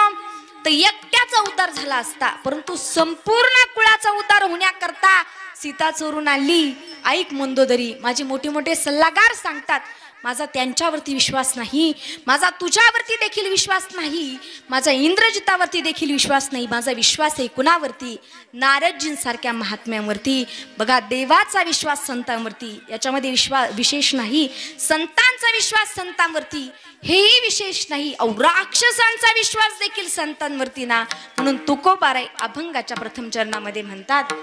तर एकट्याचा उद्धार झाला असता परंतु संपूर्ण कुळाचा उद्धार होण्याकरता सीता चोरून आणली ऐक मंदोदरी माझे मोठे मोठे सल्लागार सांगतात माझा त्यांच्यावरती विश्वास नाही माझा तुझ्यावरती देखील विश्वास नाही माझा इंद्रजितावरती देखील विश्वास नाही माझा विश्वास आहे कुणावरती नारदजींसारख्या महात्म्यांवरती बघा देवाचा विश्वास संतांवरती याच्यामध्ये विशेष नाही संतांचा विश्वास संतांवरती हेही विशेष नाही राक्षसांचा विश्वास देखील संतांवरती ना म्हणून तुकोबाराय अभंगाच्या प्रथम चरणामध्ये म्हणतात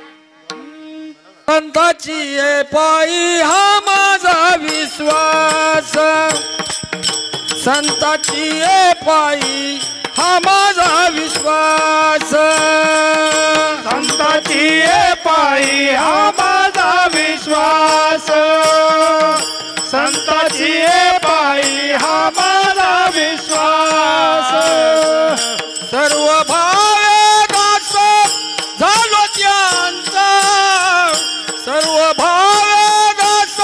संताची पायी हा माझा विश्वास संताची पायी हा माझा विश्वास संताची पायी हा माझा विश्वास संताची पायी हा माझा विश्वास सर्व भावे दास झालो त्यांचा सर्व भावे दास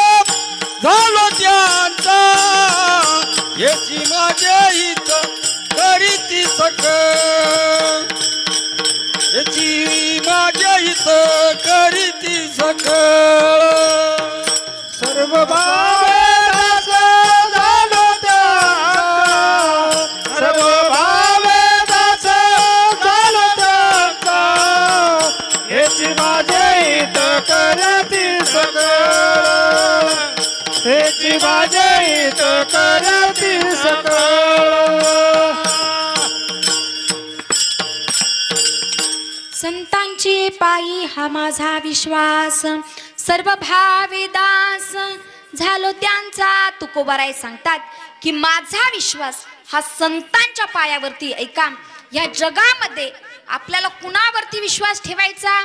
झालो त्यांचा याची माझे हित करीती सक याची माझे हित करीती सकळ सर्व भावे दास झालो त्यांचा सर्व भावे दास झालो त्यांचा याची माझे हित करती सकळ याची माझे हित करती सकळ संतांची पायी हा माझा विश्वास सर्व भावे दास झालो त्यांचा तुकोबाराय सांगतात की माझा विश्वास हा संतांच्या पायावरती ऐका या जगामध्ये आपल्याला कुणावरती विश्वास ठेवायचा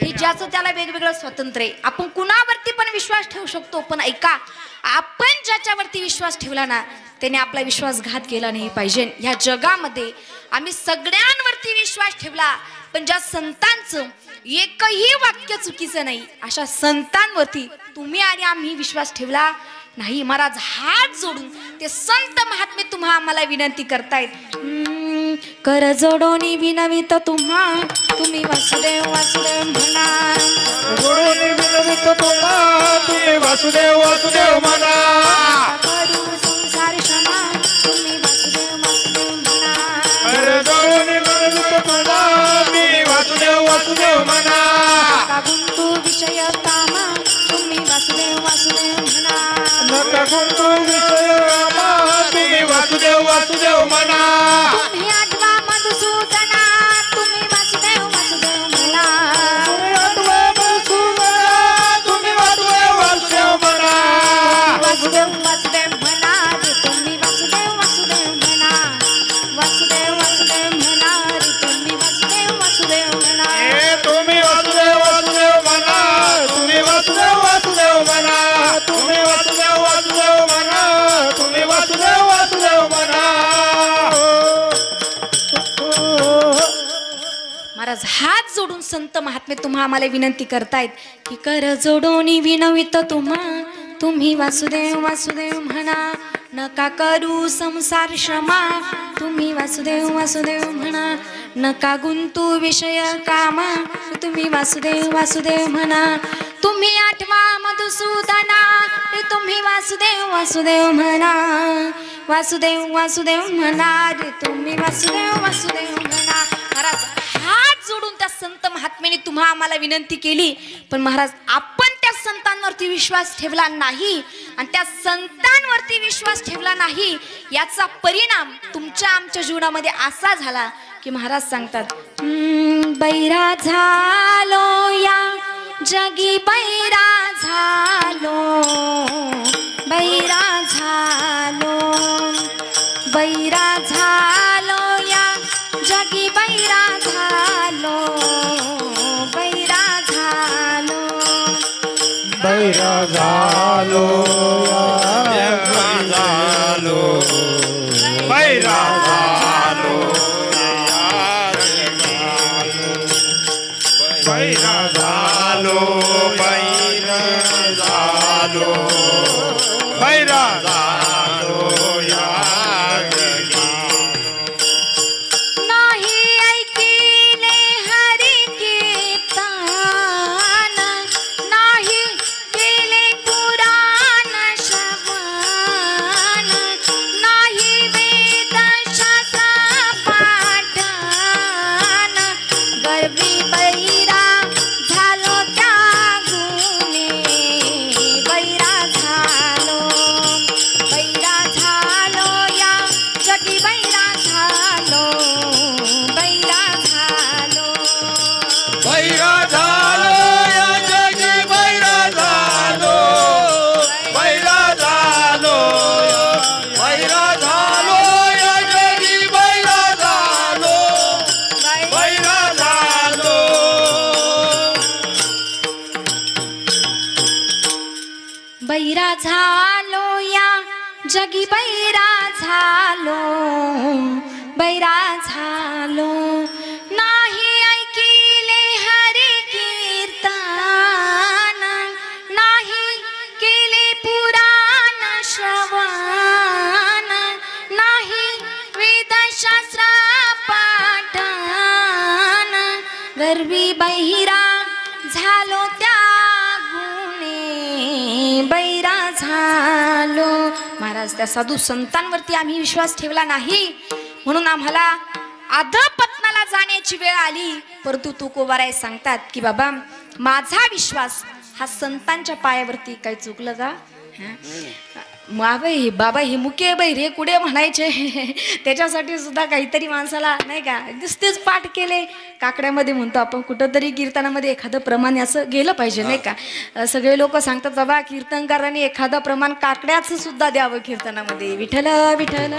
हे ज्याचं त्याला वेगवेगळं स्वातंत्र्य आहे आपण कुणावरती पण विश्वास ठेवू शकतो पण ऐका आपण ज्याच्यावरती विश्वास ठेवला ना त्याने आपला विश्वासघात केला नाही पाहिजे ह्या जगामध्ये आम्ही सगळ्यांवरती विश्वास ठेवला पण ज्या संतांचं एकही वाक्य चुकीचं नाही अशा संतांवरती तुम्ही आणि आम्ही विश्वास ठेवला नाही महाराज हात जोडून ते संत महात्मे तुम्हा आम्हाला विनंती करतायत कर जोडोनी विनवित तुम्हा तुम्ही वासुदेव वासुदेव म्हणा जोडून विनवित तुम्हा तुम्ही वासुदेव वासुदेव म्हणा करू संसार क्षमा तुम्ही वासुदेव वासुदेव म्हणा अरे जोडून विनवित तुम्हा मी वासुदेव वासुदेव म्हणा का गुंतू विषय कामा तुम्ही वासुदेव वासुदेव म्हणा नका गुंतू विषय कामा तुम्ही वासुदेव वासुदेव म्हणा तुम्ही आठवा मधुसूदना तुम्ही वासुदेव वासुदेव म्हणा तुम्ही आठवा मधुसूदना तुम्ही वासुदेव वासुदेव म्हणा वासुदेव वासुदेव म्हणा रे तुम्ही वासुदेव वासुदेव म्हणा वासुदेव वासुदेव म्हणा रे तुम्ही वासुदेव वासुदेव म्हणा ए तुम्ही वासुदेव वासुदेव म्हणा तुम्ही वासुदेव वासुदेव म्हणा तुम्ही वासुदेव वासुदेव म्हणा तुम्ही महाराज हात जोडून संत महात्मे तुम्हा आम्हाला विनंती करतायत की कर जोडोनी विनवित तुम्ही वासुदेव वासुदेव म्हणा, नका करू संसार क्षमा तुम्ही वासुदेव वासुदेव म्हणा, नका गुंतू विषय कामा तुम्ही वासुदेव वासुदेव म्हणा, तुम्ही आठवा मधुसूदना तुम्ही वासुदेव वासुदेव म्हणा, वासुदेव वासुदेव म्हणा रे तुम्ही वासुदेव वासुदेव म्हणा. महाराज हात जोडून त्या संत महात्म्याने तुम्हा आम्हाला विनंती केली, पण महाराज आपण त्या संतांवरती विश्वास ठेवला नाही आणि त्या संतांवरती विश्वास ठेवला नाही, याचा परिणाम तुमच्या आमच्या जीवनामध्ये असा झाला की महाराज सांगतात बैरा झालो या जगी बैरा झालो, बैरा झालो, बैरा झालो या जगी बैरा झालो, बैरा झालो, बैरा झालो झालो बैरा झालो बैरा झालो बैरा झालो बैरा झालो या नाही ऐकिले हरी कीर्तन, नाही केले पुराण श्रवण, नाही वेद शास्त्र पाठन, गर्वी बैरा झालो त्या गुणे, बैरा झालो, बैरा झालो या जगी बैरा झालो, बैरा झालो, बैरा झालो या जगी बैरा झालो, बैरा झालो बैरा झालो या जगी बैरा झालो, बैरा झालो बैरा झालो या जगी बैरा झालो, बैरा झालो, नाही ऐकिले हरी कीर्तन, नाही केले पुराण श्रवण, नाही वेदशास्त्र पाठन, गर्वी बैरा झालो त्या गुणे, बैरा झालो. महाराज त्या साधू संतांवरती आम्ही विश्वास ठेवला नाही म्हणून आम्हाला अधपतनाला जाण्याची वेळ आली, परंतु तुकोबाराय सांगतात की बाबा माझा विश्वास हा संतांच्या पायावरती काही चुकलं का? बाबा हे मुके बाई रे कुडे म्हणायचे त्याच्यासाठी सुद्धा काहीतरी माणसाला नाही का नुसतेच पाठ केले. काकड्यामध्ये म्हणतो आपण कुठंतरी कीर्तनामध्ये एखादं प्रमाण असं गेलं पाहिजे नाही का. सगळे लोक सांगतात बाबा कीर्तनकारांनी एखादं प्रमाण काकड्याचं सुद्धा द्यावं कीर्तनामध्ये. विठ्ठल विठ्ठल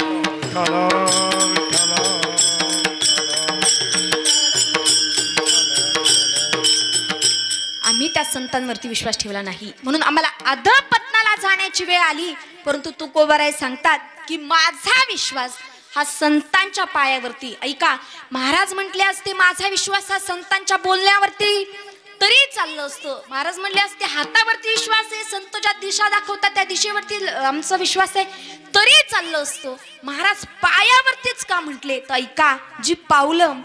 आम्ही त्या संतांवरती विश्वास ठेवला नाही म्हणून आम्हाला अधपतनाला जाण्याची वेळ आली, परंतु तुकोबाराय सांगतात की माझा विश्वास हा संतांच्या पायावरती. ऐका महाराज म्हटले असते माझा विश्वास हा संतांच्या बोलण्यावरती तरी चाललं असतं. महाराज म्हणले असते हातावरती विश्वास आहे, संत ज्या दिशा दाखवतात त्या दिशेवरती आमचा विश्वास आहे तरी चाललं असतं. महाराज पायावरतीच का म्हटले तर ऐका जी पावलं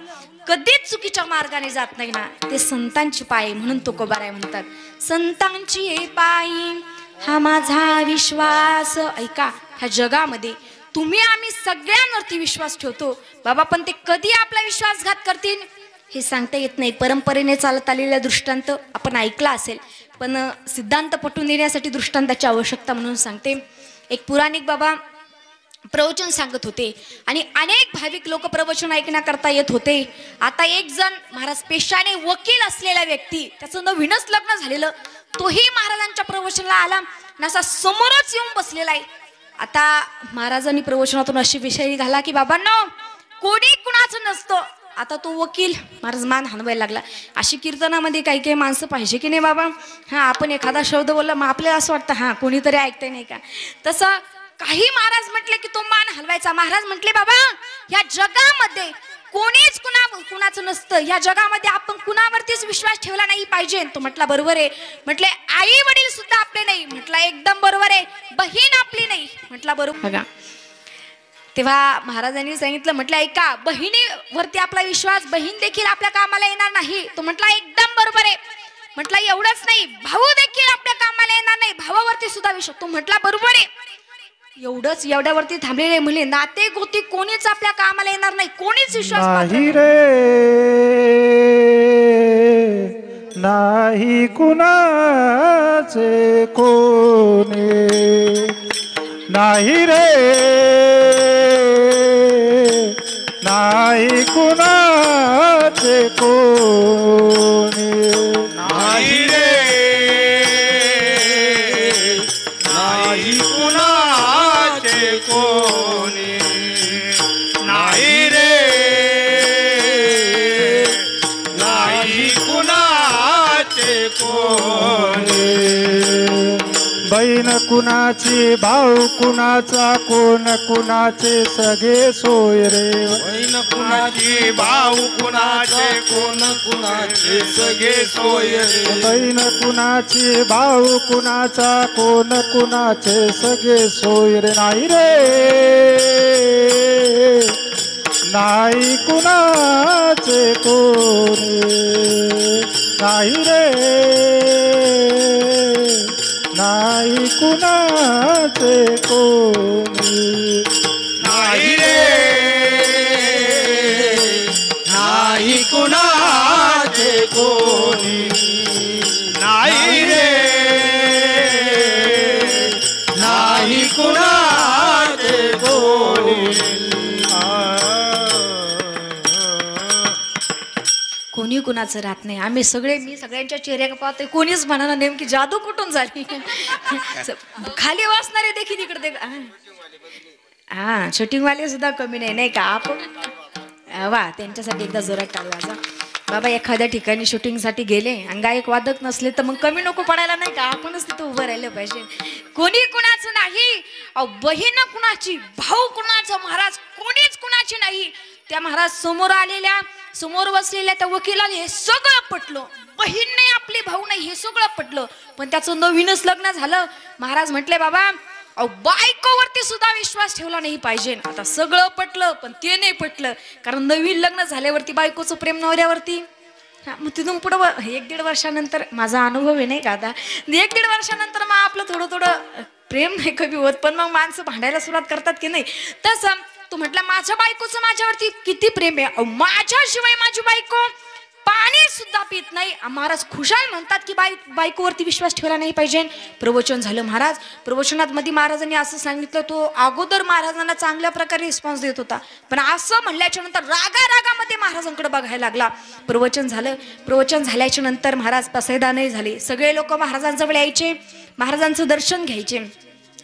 कधीच चुकीच्या मार्गाने जात नाही ना ते संतांची पाय, म्हणून तुकोबाराय म्हणतात संतांची पायी हा माझा विश्वास. ऐका ह्या जगामध्ये तुम्ही आम्ही सगळ्यांवरती विश्वास ठेवतो बाबा, पण ते कधी आपला विश्वासघात करतील हे सांगता येत नाही. परंपरेने चालत आलेला दृष्टांत आपण ऐकला असेल, पण सिद्धांत पटवून देण्यासाठी दृष्टांताची आवश्यकता म्हणून सांगते. एक पुराणिक बाबा प्रवचन सांगत होते आणि अनेक भाविक लोक प्रवचन ऐकण्याकरता येत होते. आता एक जण महाराज पेशाने वकील असलेला व्यक्ती, त्याचं नवीनच लग्न झालेलं, तोही महाराजांच्या प्रवचनाला आला नसा समोरच येऊन बसलेला आहे. आता महाराजांनी प्रवचनातून अशी विषय घाला की बाबांनो कोणी कुणाचं नसतं. आता तो वकील महाराज मान हलवायला लागला. अशी कीर्तनामध्ये काही काही माणसं पाहिजे की नाही बाबा. हां आपण एखादा शब्द बोलला मग आपल्याला असं वाटतं हां कोणीतरी ऐकतंय नाही का. तसं काही महाराज म्हटले की तो मान हलवायचा. महाराज म्हटले बाबा या जगामध्ये कोणीच कुणाचं नसतं या जगामध्ये, आपण कुणावरतीच विश्वास ठेवला नाही पाहिजे. तो म्हटला बरोबर आहे. म्हटले आई वडील सुद्धा आपले नाही. म्हटलं एकदम बरोबर आहे. बहीण आपली नाही. म्हटला बरोबर. बघा तेव्हा महाराजांनी सांगितलं, म्हटलं ऐका, बहिणीवरती आपला विश्वास, बहीण देखील आपल्या कामाला येणार नाही. तो म्हटला एकदम बरोबर आहे. म्हटलं एवढंच नाही, भाऊ देखील आपल्या कामाला येणार नाही, भावावरती सुद्धा विश्वास. तो म्हटला बरोबर आहे. एवढंच एवढ्यावरती थांबलेले म्हणले नाते गोती कोणीच आपल्या कामाला येणार नाही, कोणीच विश्वास नाही रे, नाही कुणाचे कोणी, नाही रे, नाही कुणाचे कोणी, नाही रे, नाही कुणाचे कोणी, नाही रे, नाही कुणाचे कोणी. बहीण कुणाची, भाऊ कुणाचा, कोण कुणाचे सगळे सोय रे. बहीण कुणाची, भाऊ कुणाचे, कोण कुणाचे सगळे सोय रे. बहीण कुणाची, भाऊ कुणाचा, कोण कुणाचे सगळे सोय रे. नाही रे, नाही कुणाचे कोणी, नाही रे, नाही कुणाचे कोणी, नाही रे, नाही कुणाचे कोणी, नाही रे, नाही कुणाचे कोणी. कोणी कुणाचं राहत नाही. आम्ही सगळे, मी सगळ्यांच्या चेहऱ्या पाहतोय, कोणीच म्हणा नेमकी जादू कुठून झाली. खाली वाचणारे देखील इकडे हा शूटिंगवाले सुद्धा कमी नाही, नाही का आपण. वा, त्यांच्यासाठी एकदा जोरात टाळी वाजा. बाबा एखाद्या ठिकाणी शूटिंगसाठी गेले आणि गायक वादक नसले तर मग कमी नको पडायला, नाही का. आपणच तिथं उभं राहिलं पाहिजे. कोणी कुणाचं नाही, बहीण कुणाची, भाऊ कुणाचं, महाराज कोणीच कुणाची नाही. त्या महाराज समोर बसलेल्या त्या वकिलाला हे सगळं पटलं. बहीण नाही आपली, भाऊ नाही, हे सगळं पटलं. पण त्याचं नवीनच लग्न झालं. महाराज म्हटले बाबा बायकोवरती सुद्धा विश्वास ठेवला नाही पाहिजे. आता सगळं पटलं पण ते नाही पटलं, कारण नवीन लग्न झाल्यावरती बायकोचं प्रेम नवऱ्यावरती. मग तिथून पुढं 1-1.5 वर्षानंतर माझा अनुभव आहे, नाही का. आता 1-1.5 वर्षानंतर मग आपलं थोडं प्रेम नाही कमी होत, पण मग माणसं भांडायला सुरुवात करतात की नाही. तसं तो म्हटला माझ्या बायकोचं माझ्यावरती किती प्रेम आहे, माझ्याशिवाय माझी बायको पाणी सुद्धा पित नाही. महाराज खुशाल म्हणतात की बायकोवरती विश्वास ठेवला नाही पाहिजे. प्रवचन झालं. महाराज प्रवचनात मध्ये महाराजांनी असं सांगितलं, तो अगोदर महाराजांना चांगल्या प्रकारे रिस्पॉन्स देत होता, पण असं म्हणल्याच्या नंतर रागामध्ये महाराजांकडे बघायला लागला. प्रवचन झालं. प्रवचन झाल्याच्या नंतर महाराज पसायदानही झाले. सगळे लोक महाराजांजवळ यायचे, महाराजांचं दर्शन घ्यायचे.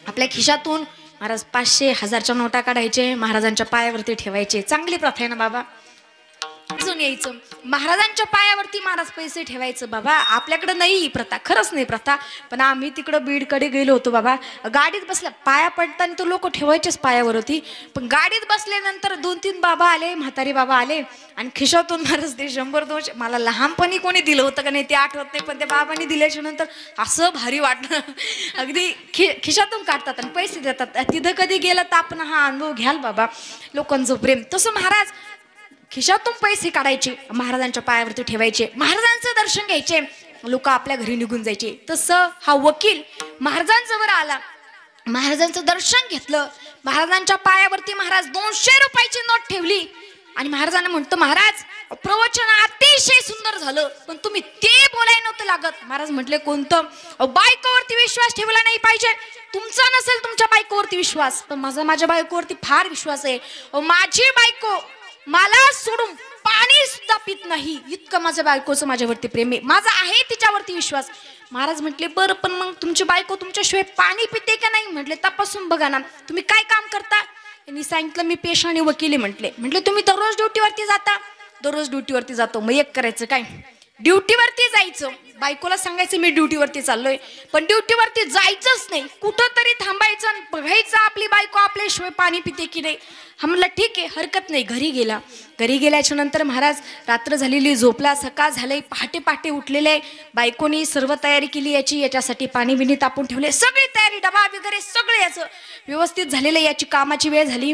आपल्या खिशातून महाराज 500, 1000च्या नोटा काढायचे, महाराजांच्या पायावरती ठेवायचे. चांगली प्रथा आहे ना बाबा. अजून यायचं महाराजांच्या पायावरती महाराज पैसे ठेवायचं. बाबा आपल्याकडे नाही ही प्रथा, खरंच नाही प्रथा, पण आम्ही तिकडं बीडकडे गेलो होतो बाबा. गाडीत बसल्या पाया पडताना तो लोक ठेवायचेच पायावर होती, पण गाडीत बसल्यानंतर 2-3 बाबा आले, म्हातारी बाबा आले आणि खिशातून महाराज ते 100-200, मला लहानपणी कोणी दिलं होतं का नाही ते आठवत नाही, पण त्या बाबांनी दिल्याच्या नंतर असं भारी वाटलं. अगदी खिशातून काढतात आणि पैसे देतात. तिथं कधी गेलं तर आपण हा अनुभव घ्याल बाबा, लोकांचं प्रेम. तसं महाराज खिशातून पैसे काढायचे, महाराजांच्या पायावरती ठेवायचे, महाराजांचं दर्शन घ्यायचे, लोक आपल्या घरी निघून जायचे. तसं हा वकील महाराजांजवळ आला, महाराजांचं दर्शन घेतलं, महाराजांच्या पायावरती महाराज 200 रुपयाची नोट ठेवली आणि महाराजांना म्हणतो, महाराज प्रवचन अतिशय सुंदर झालं, पण तुम्ही ते बोलायला नव्हतं लागत. महाराज म्हटले कोणतं? बायकोवरती विश्वास ठेवला नाही पाहिजे. तुमचा नसेल तुमच्या बायकोवरती विश्वास, पण माझ्या बायकोवरती फार विश्वास आहे. माझी बायको मला सोडून पाणी सुद्धा पित नाही, इतकं माझ्या बायकोचं माझ्यावरती प्रेम आहे, माझा आहे तिच्यावरती विश्वास. महाराज म्हटले बरं, पण मग तुमची बायको तुमच्याशिवाय पाणी पिते का नाही? म्हटले तपासून बघा ना, तुम्ही काय काम करता? त्यांनी सांगितलं मी पेशा आणि वकिली. म्हटले तुम्ही दररोज ड्युटीवरती जाता? दररोज ड्युटीवरती जातो. मग एक करायचं काय, ड्युटीवरती जायचं, बायकोला सांगायचं मी ड्युटीवरती चाललोय, पण ड्युटीवरती जायचंच नाही, कुठं तरी थांबायचं आणि बघायचं आपली बायको आपल्याशिवाय पाणी पिते की नाही. हा म्हणलं ठीक आहे, हरकत नाही. घरी गेला. घरी गेल्याच्या नंतर महाराज रात्र झालेली, झोपला. सकाळ झालंय, पहाटे पहाटे उठलेले. बायकोनी सर्व तयारी केली याच्यासाठी पाणी बिणी तापून ठेवले, सगळी तयारी, डबा वगैरे सगळं याचं व्यवस्थित झालेलं. याची कामाची वेळ झाली,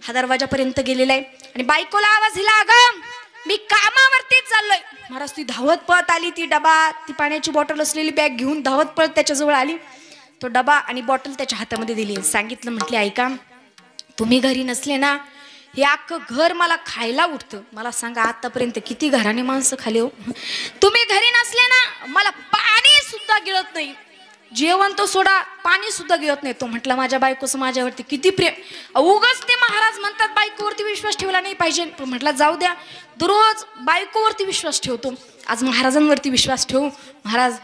हा दरवाजापर्यंत गेलेला आहे आणि बायकोला आवाज दिला, अगं मी कामावरती चाललोय. महाराज ती धावत पळत आली, ती डबा, ती पाण्याची बॉटल असलेली बॅग घेऊन धावत पळत त्याच्याजवळ आली. तो डबा आणि बॉटल त्याच्या हातामध्ये दिली. सांगितलं, म्हटले ऐका, तुम्ही घरी नसले ना, हे अख्खं घर मला खायला उठतं. मला सांगा आतापर्यंत किती घराने माणसं खाली हो. तुम्ही घरी नसले ना, मला पाणी सुद्धा गिळत नाही, जेवण तो सोडा, पाणी सुद्धा गिळत नाही. तो म्हटला माझ्या बायकोचं माझ्यावरती किती प्रेम. उगाच ते महाराज म्हणतात बायकोवरती विश्वास ठेवला नाही पाहिजे. तो म्हटला जाऊ द्या, दररोज बायकोवरती विश्वास ठेवतो, आज महाराजांवरती विश्वास ठेवू. महाराज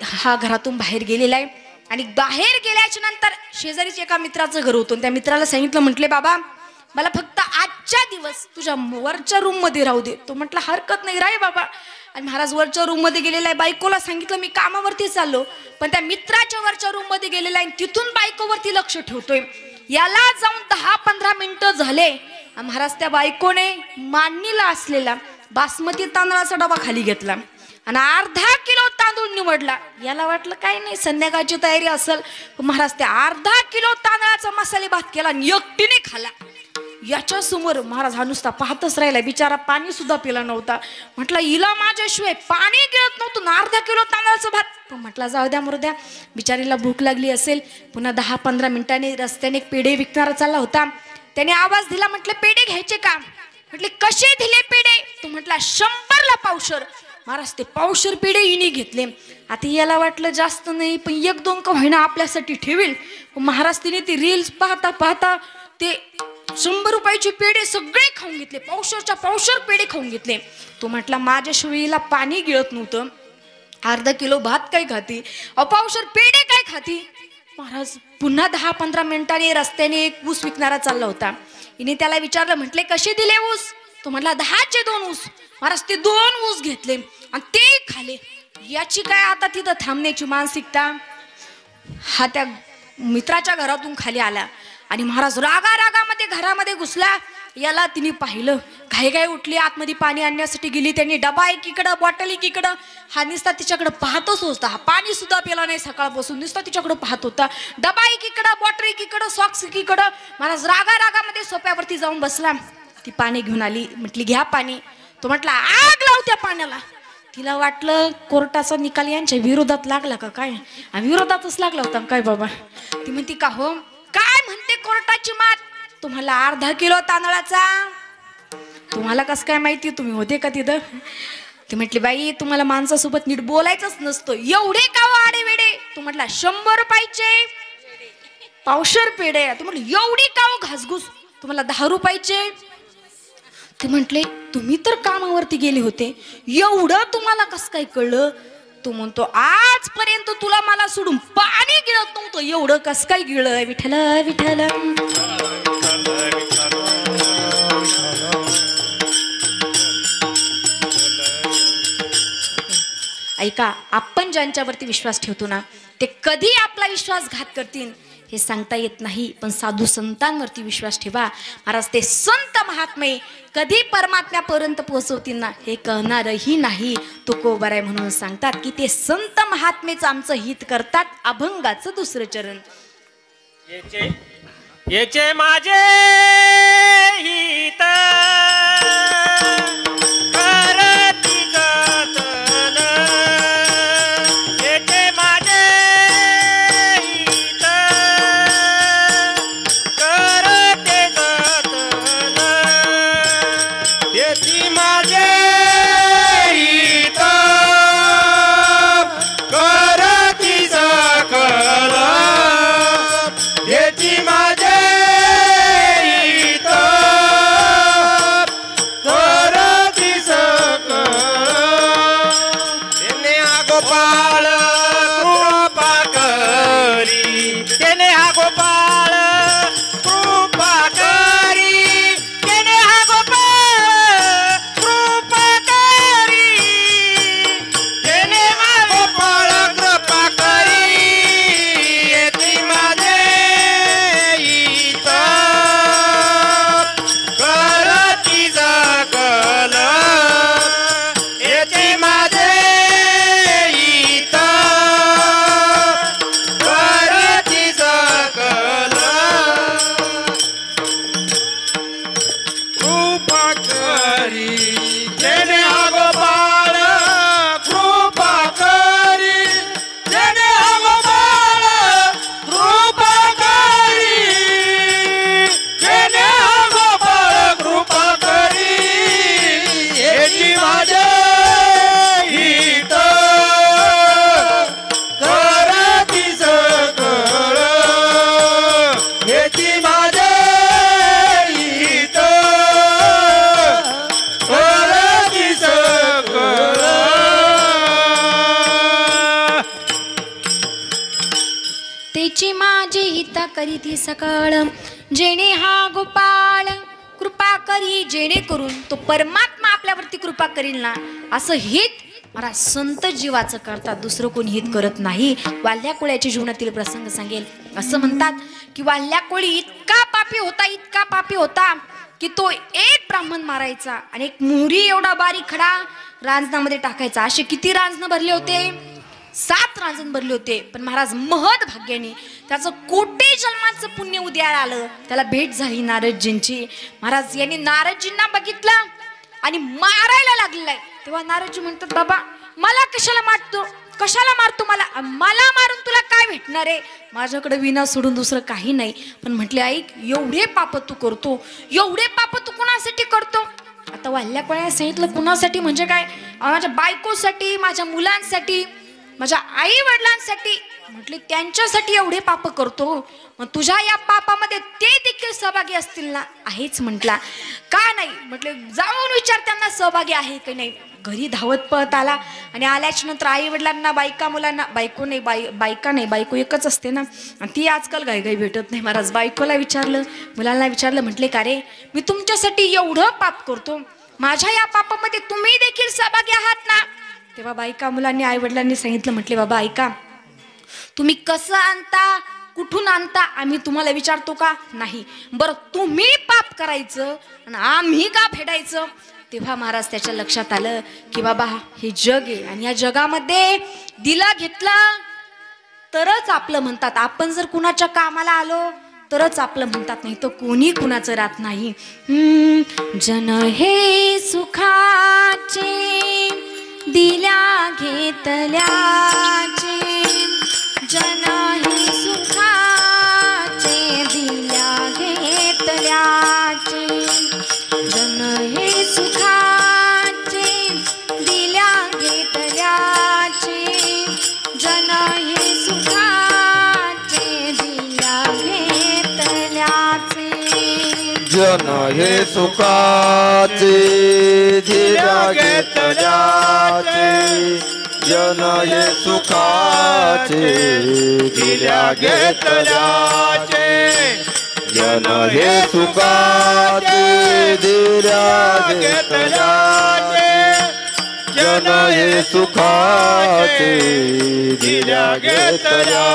हा घरातून बाहेर गेलेला आहे आणि बाहेर गेल्याच्या नंतर शेजारीच एका मित्राचं घर होतं. त्या मित्राला सांगितलं, म्हटले बाबा मला फक्त आजच्या दिवस तुझ्या वरच्या रूम मध्ये राहू दे. तो म्हटला हरकत नाही, राही बाबा. आणि महाराज वरच्या रूम मध्ये गेलेला आहे. बायकोला सांगितलं मी कामावरती चाललो, पण त्या मित्राच्या वरच्या रूम मध्ये गेलेला आहे, तिथून बायकोवरती लक्ष ठेवतोय. याला जाऊन 10-15 मिनिटं झाले. महाराज त्या बायकोने मांडणीला असलेला बासमती तांदळाचा डबा खाली घेतला आणि अर्धा किलो तांदूळ निवडला. याला वाटलं काय नाही, संध्याकाळची तयारी असेल. महाराज त्या अर्धा किलो तांदळाचा मसाले भात केला आणि एकटीने खाला. याच्या समोर महाराज हा नुसता पाहतच राहिला, बिचारा पाणी सुद्धा पिला नव्हता. म्हटलं हिला माझ्याशिवाय पाणी गिळत नव्हतं ना, अर्धा किलो तांदळाचा भात. पण म्हटलं जाऊ द्या मरू द्या, बिचारीला भूक लागली असेल. पुन्हा 10-15 मिनिटांनी रस्त्याने एक पेढे विकणारा चालला होता. त्याने आवाज दिला, म्हटलं पेढे घ्यायचे का? म्हटले कसे दिले पेढे? तो म्हटला 100ला पावशर. महाराज ते पावशर पेढे हिने घेतले. आता याला वाटलं जास्त नाही, पण 1-2 का होईना आपल्यासाठी ठेवेल. महाराज तिने ते रील्स पाहता पाहता ते 100 रुपयाचे पेढे सगळे खाऊन घेतले, पावशरच्या पावशर पेढे खाऊन घेतले. तो म्हटला माझ्या शिवीला पाणी गिळत नव्हतं, अर्धा किलो भात काय खाती, पावशर पेढे काय खाती. महाराज पुन्हा 10-15 मिनिटांनी रस्त्याने एक ऊस विकणारा चालला होता. हिने त्याला विचारलं, म्हटले कसे दिले ऊस? तो म्हटला 10चे 2 ऊस. महाराज ते 2 ऊस घेतले आणि ते खाले. याची काय आता तिथं थांबण्याची मानसिकता. हा त्या मित्राच्या घरातून खाली आला आणि महाराज रागामध्ये घरामध्ये घुसला. याला तिने पाहिलं, घाई उठली, आतमध्ये पाणी आणण्यासाठी गेली. त्यांनी डबा एकीकडं, बॉटल एकीकडं. हा नुसता तिच्याकडे पाहतच होता, हा पाणी सुद्धा पिला नाही सकाळपासून, नुसता तिच्याकडे पाहत होता. डबा एकीकडं, बॉटल एकीकडं, सॉक्स एकीकडं. महाराज रागामध्ये सोप्यावरती जाऊन बसला. ती पाणी घेऊन आली, म्हटली घ्या पाणी. तो म्हटला आग लाव त्या पाण्याला. तिला वाटलं कोर्टाचा निकाल यांच्या विरोधात लागला का काय, विरोधातच लागला होता काय बाबा. ती म्हणती का हो, काय म्हणते कोर्टाची मात? तुम्हाला अर्धा किलो तांदळाचा, तुम्हाला कसं काय माहिती, तुम्ही होते का तिथं? ती म्हटली बाई तुम्हाला माणसासोबत नीट बोलायचंच नसतं, एवढे का आडे वेडे. तू म्हटला 100 रुपयाचे पावशर पेढे. तू म्हटलं एवढी का घासघूस, तुम्हाला 10 रुपयाचे. ते म्हटले तुम्ही तर कामावरती गेले होते, एवढं तुम्हाला कसं काय कळलं? तू म्हणतो आजपर्यंत तुला मला सोडून पाणी गिळत नव्हतं, एवढं कसं काय गिळलं? विठ्ठल विठ्ठल. ऐका, आपण ज्यांच्यावरती विश्वास ठेवतो ना, ते कधी आपला विश्वासघात करतील हे सांगता येत नाही. पण साधू संतांवरती विश्वास ठेवा. महाराज ते संत महात्मे कधी परमात्म्यापर्यंत पोहोचवतील ना हे कळणारही नाही. तुकोबार आहे म्हणून सांगतात की ते संत महात्मेच आमचं हित करतात. अभंगाचं 2रं चरण. याचे माझे हित करती जतन, याचे माझे हित करते जतन, याची माझे हित करती सकल, याची माझे करीती सकळ, जेणे हा गोपाळ कृपा करी, जेणेकरून तो परमात्मा आपल्यावरती कृपा करील ना, असं हित मला संत जीवाचं करतात, दुसरं कोणी हित करत नाही. वाल्ल्या कोळ्याच्या जीवनातील प्रसंग सांगेल. असं म्हणतात की वाल्ल्या कोळी इतका पापी होता की तो एक ब्राह्मण मारायचा आणि एक मोहरी एवढा बारीक खडा रांजणामध्ये टाकायचा. असे किती रांजण भरले होते? 7 रांजण भरले होते. पण महाराज महद भाग्याने त्याचं कोटी जन्माचं पुण्य उद्याला आलं, त्याला भेट झाली नारदजींची. महाराज यांनी नारदजींना बघितलं आणि मारायला लागलेला आहे. तेव्हा नारदजी म्हणतात, बाबा मला कशाला मारतो मला मारून तुला काय भेटणार आहे? माझ्याकडे विना सोडून दुसरं काही नाही. पण म्हटले, ऐक, एवढे पाप तू करतो, एवढे पाप तू कुणासाठी करतो? आता वाल्ल्या कोळ्या सांगितलं, कुणासाठी म्हणजे काय? माझ्या बायकोसाठी, माझ्या मुलांसाठी, माझ्या आई वडिलांसाठी. म्हटले, त्यांच्यासाठी एवढे पाप करतो, मग तुझ्या या पापामध्ये ते देखील सहभागी असतील ना? आहेच म्हटला. का नाही? म्हटले, जाऊन विचार त्यांना सहभागी आहे की नाही. घरी धावत पळत आला आणि आल्याच्या नंतर आई वडिलांना, मुलांना, बायको एकच असते ना, आणि ती आजकाल घाईघाई भेटत नाही. महाराज बायकोला विचारलं, मुलांना विचारलं, म्हटले, का रे, मी तुमच्यासाठी एवढं पाप करतो, माझ्या या पापामध्ये तुम्ही देखील सहभागी आहात ना? तेव्हा मुलांनी, आई वडिलांनी सांगितलं, म्हटले, बाबा ऐका, तुम्ही कसं आणता, कुठून आणता, आम्ही तुम्हाला विचारतो का? नाही. बरं, तुम्ही पाप करायचं आणि आम्ही का फेडायचं? तेव्हा महाराज त्याच्या लक्षात आलं की बाबा हे जग आहे आणि या जगामध्ये दिला घेतलं तरच आपलं म्हणतात. आपण जर कुणाच्या कामाला आलो तरच आपलं म्हणतात, नाही तर कोणी कुणाचं राहत नाही. जन हे सुखाचे दिल्या घेतल्याचे, जन हे सुखाचे दिल्या घेतल्याचे, जन हे सुखाचे दिल्या घेतल्याचे, जन हे सुखाचे दिल्या घेतल्याचे, जन हे सुखाचे दिल्या घेतल्याचे, जन हे सुखाचे दिल्या घेतल्याचे, जन हे सुखाचे दिल्या घेतल्याचे, जन हे सुखाचे दिल्या घेतल्याचे.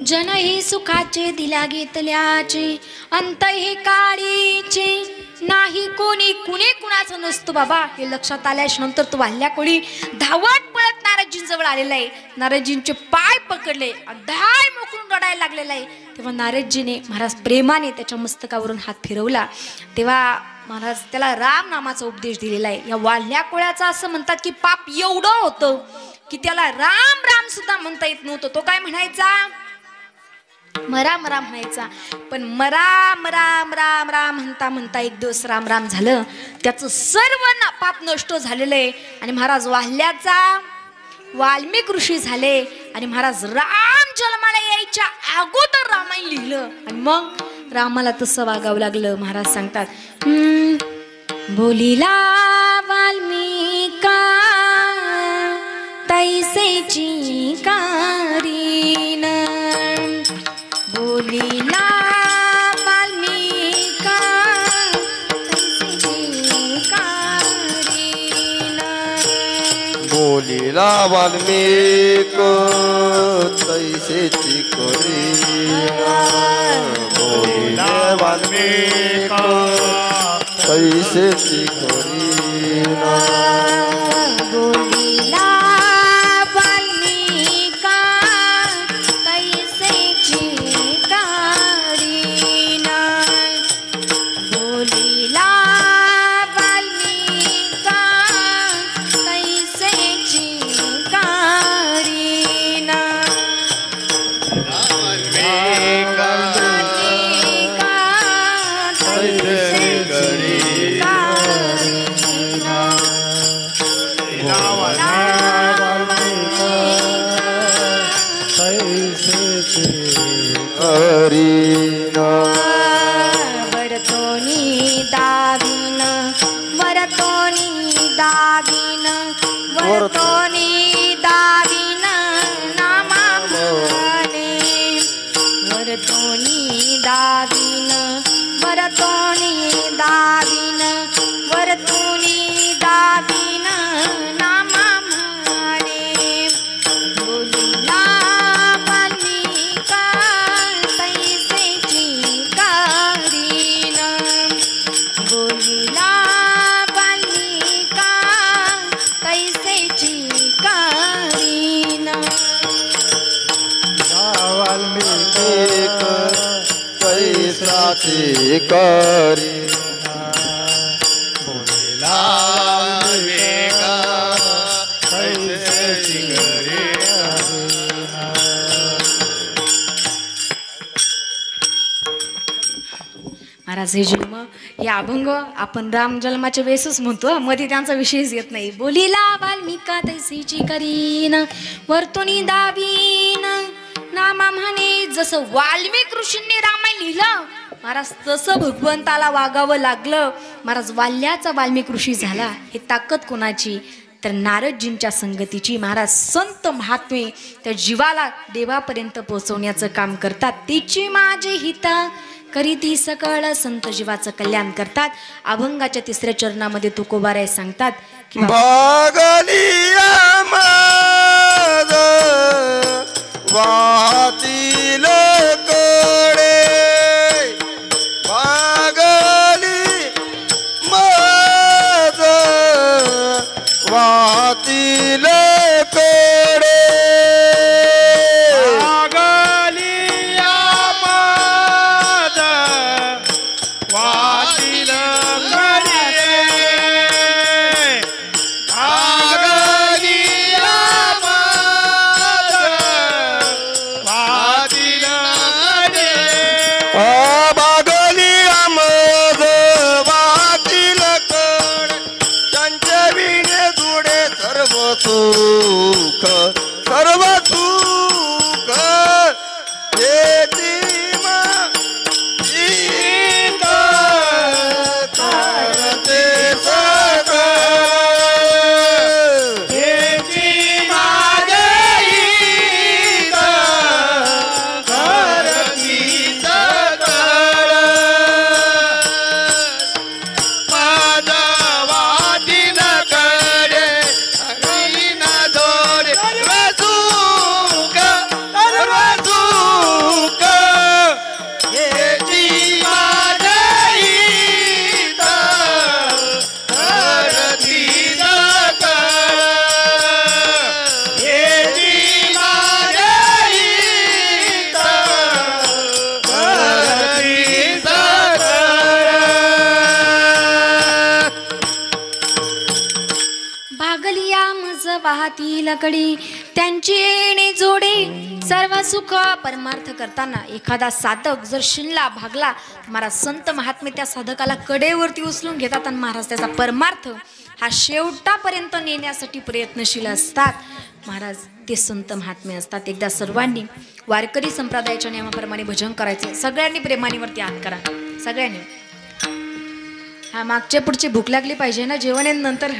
जन हे सुखाचे दिल्या घेतल्याचे, अंत हे काळीचे, नाही कोणी कुणाचं नसतो. बाबा हे लक्षात आल्याच्या नंतर तो वाल्ल्या कोळी धावत पळत नारदजींजवळ आलेला आहे. नारदजींचे पाय पकडले, धाय मोकळून रडायला लागलेला आहे. तेव्हा नारदजीने महाराज प्रेमाने त्याच्या मस्तकावरून हात फिरवला. तेव्हा महाराज त्याला राम नामाचा उपदेश दिलेला आहे. या वाल्ल्या कोळ्याचा असं म्हणतात की पाप एवढं होतं की त्याला राम राम सुद्धा म्हणता येत नव्हतं. तो काय म्हणायचा? मरा मरा म्हणायचा. पण राम राम राम राम म्हणता म्हणता एक दिवस राम राम झालं. त्याचं सर्व पाप नष्ट झालेलं आहे. आणि महाराज वाल्ल्याचा वाल्मिक ऋषी झाले. आणि महाराज राम जन्माला यायच्या अगोदर रामायण लिहिलं आणि मग रामाला तसं वागावं लागलं. महाराज सांगतात, बोलिला वाल्मिका तैसेची कारीन, बोलिला बोलिला वाल्मिक तैसेची करीना बोलिला वाल्मिक तैसेची करीना बोलिला वाल्मिका तैसेची करीना बोलिला वाल्मिका तैसेची करीना करीना वरतोनी दाविन वरतोनी दाविन वरतोनी दाविन नामा म्हणे वरतोनी दाविन वरतोनी दाविन वरतोनी दाविन नामा म्हणे बोलिला वाल्मिका तैसेची करीना बोलिला वाल्मिका तैसेची करीना वाल्मिक तैसाची करीना बोलिला वाल्मिक तैसेची महाराज हे जन्म हे अभंग आपण राम जन्माच्या वेळेसच म्हणतो मध्ये त्यांचा विषयच येत नाही बोलिला वाल्मिका तैसीची करीन वर्तुनी दाबीन नामा म्हणे जसं वाल्मिक ऋषींनी रामायण लिहिलं महाराज तसं भगवंताला वागावं लागलं महाराज वाल्याचा वाल्मिक ऋषी झाला हे ताकद कोणाची तर नारदजींच्या संगतीची महाराज संत महात्मे त्या जीवाला देवापर्यंत पोहोचवण्याचं काम करतात तिची माझे हिता करीती सकळ संत जीवाचं कल्याण करतात अभंगाच्या तिसऱ्या चरणामध्ये तुकोबाराय सांगतात की भागलिया माझ वाहतील कडे भागली माझ वाहतील कडे सुख सर्व सुख हेची माईका करते सकळ हेची माईका करती सकळ पादवादिन कडे वाहती लकडी त्यांची येणे जोडे सर्व सुख परमार्थ करताना एखादा साधक जर शिनला भागला महाराज संत महात्मे त्या साधकाला कडेवरती उचलून घेतात आणि महाराज त्याचा परमार्थ हा शेवटापर्यंत नेण्यासाठी प्रयत्नशील असतात महाराज ते संत महात्मे असतात एकदा सर्वांनी वारकरी संप्रदायाच्या नियमाप्रमाणे भजन करायचे सगळ्यांनी प्रेमाने वरती हात करा सगळ्यांनी हा मागच्या पुढची भूक लागली पाहिजे ना जेवण नंतर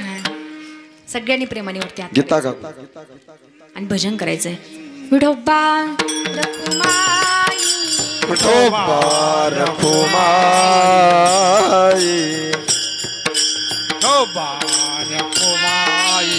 सगळ्यांनी प्रेमाने वरती हात गीता गा आणि भजन करायचंय विठोबा रखुमाई विठोबा रखुमाई विठोबा रखुमाई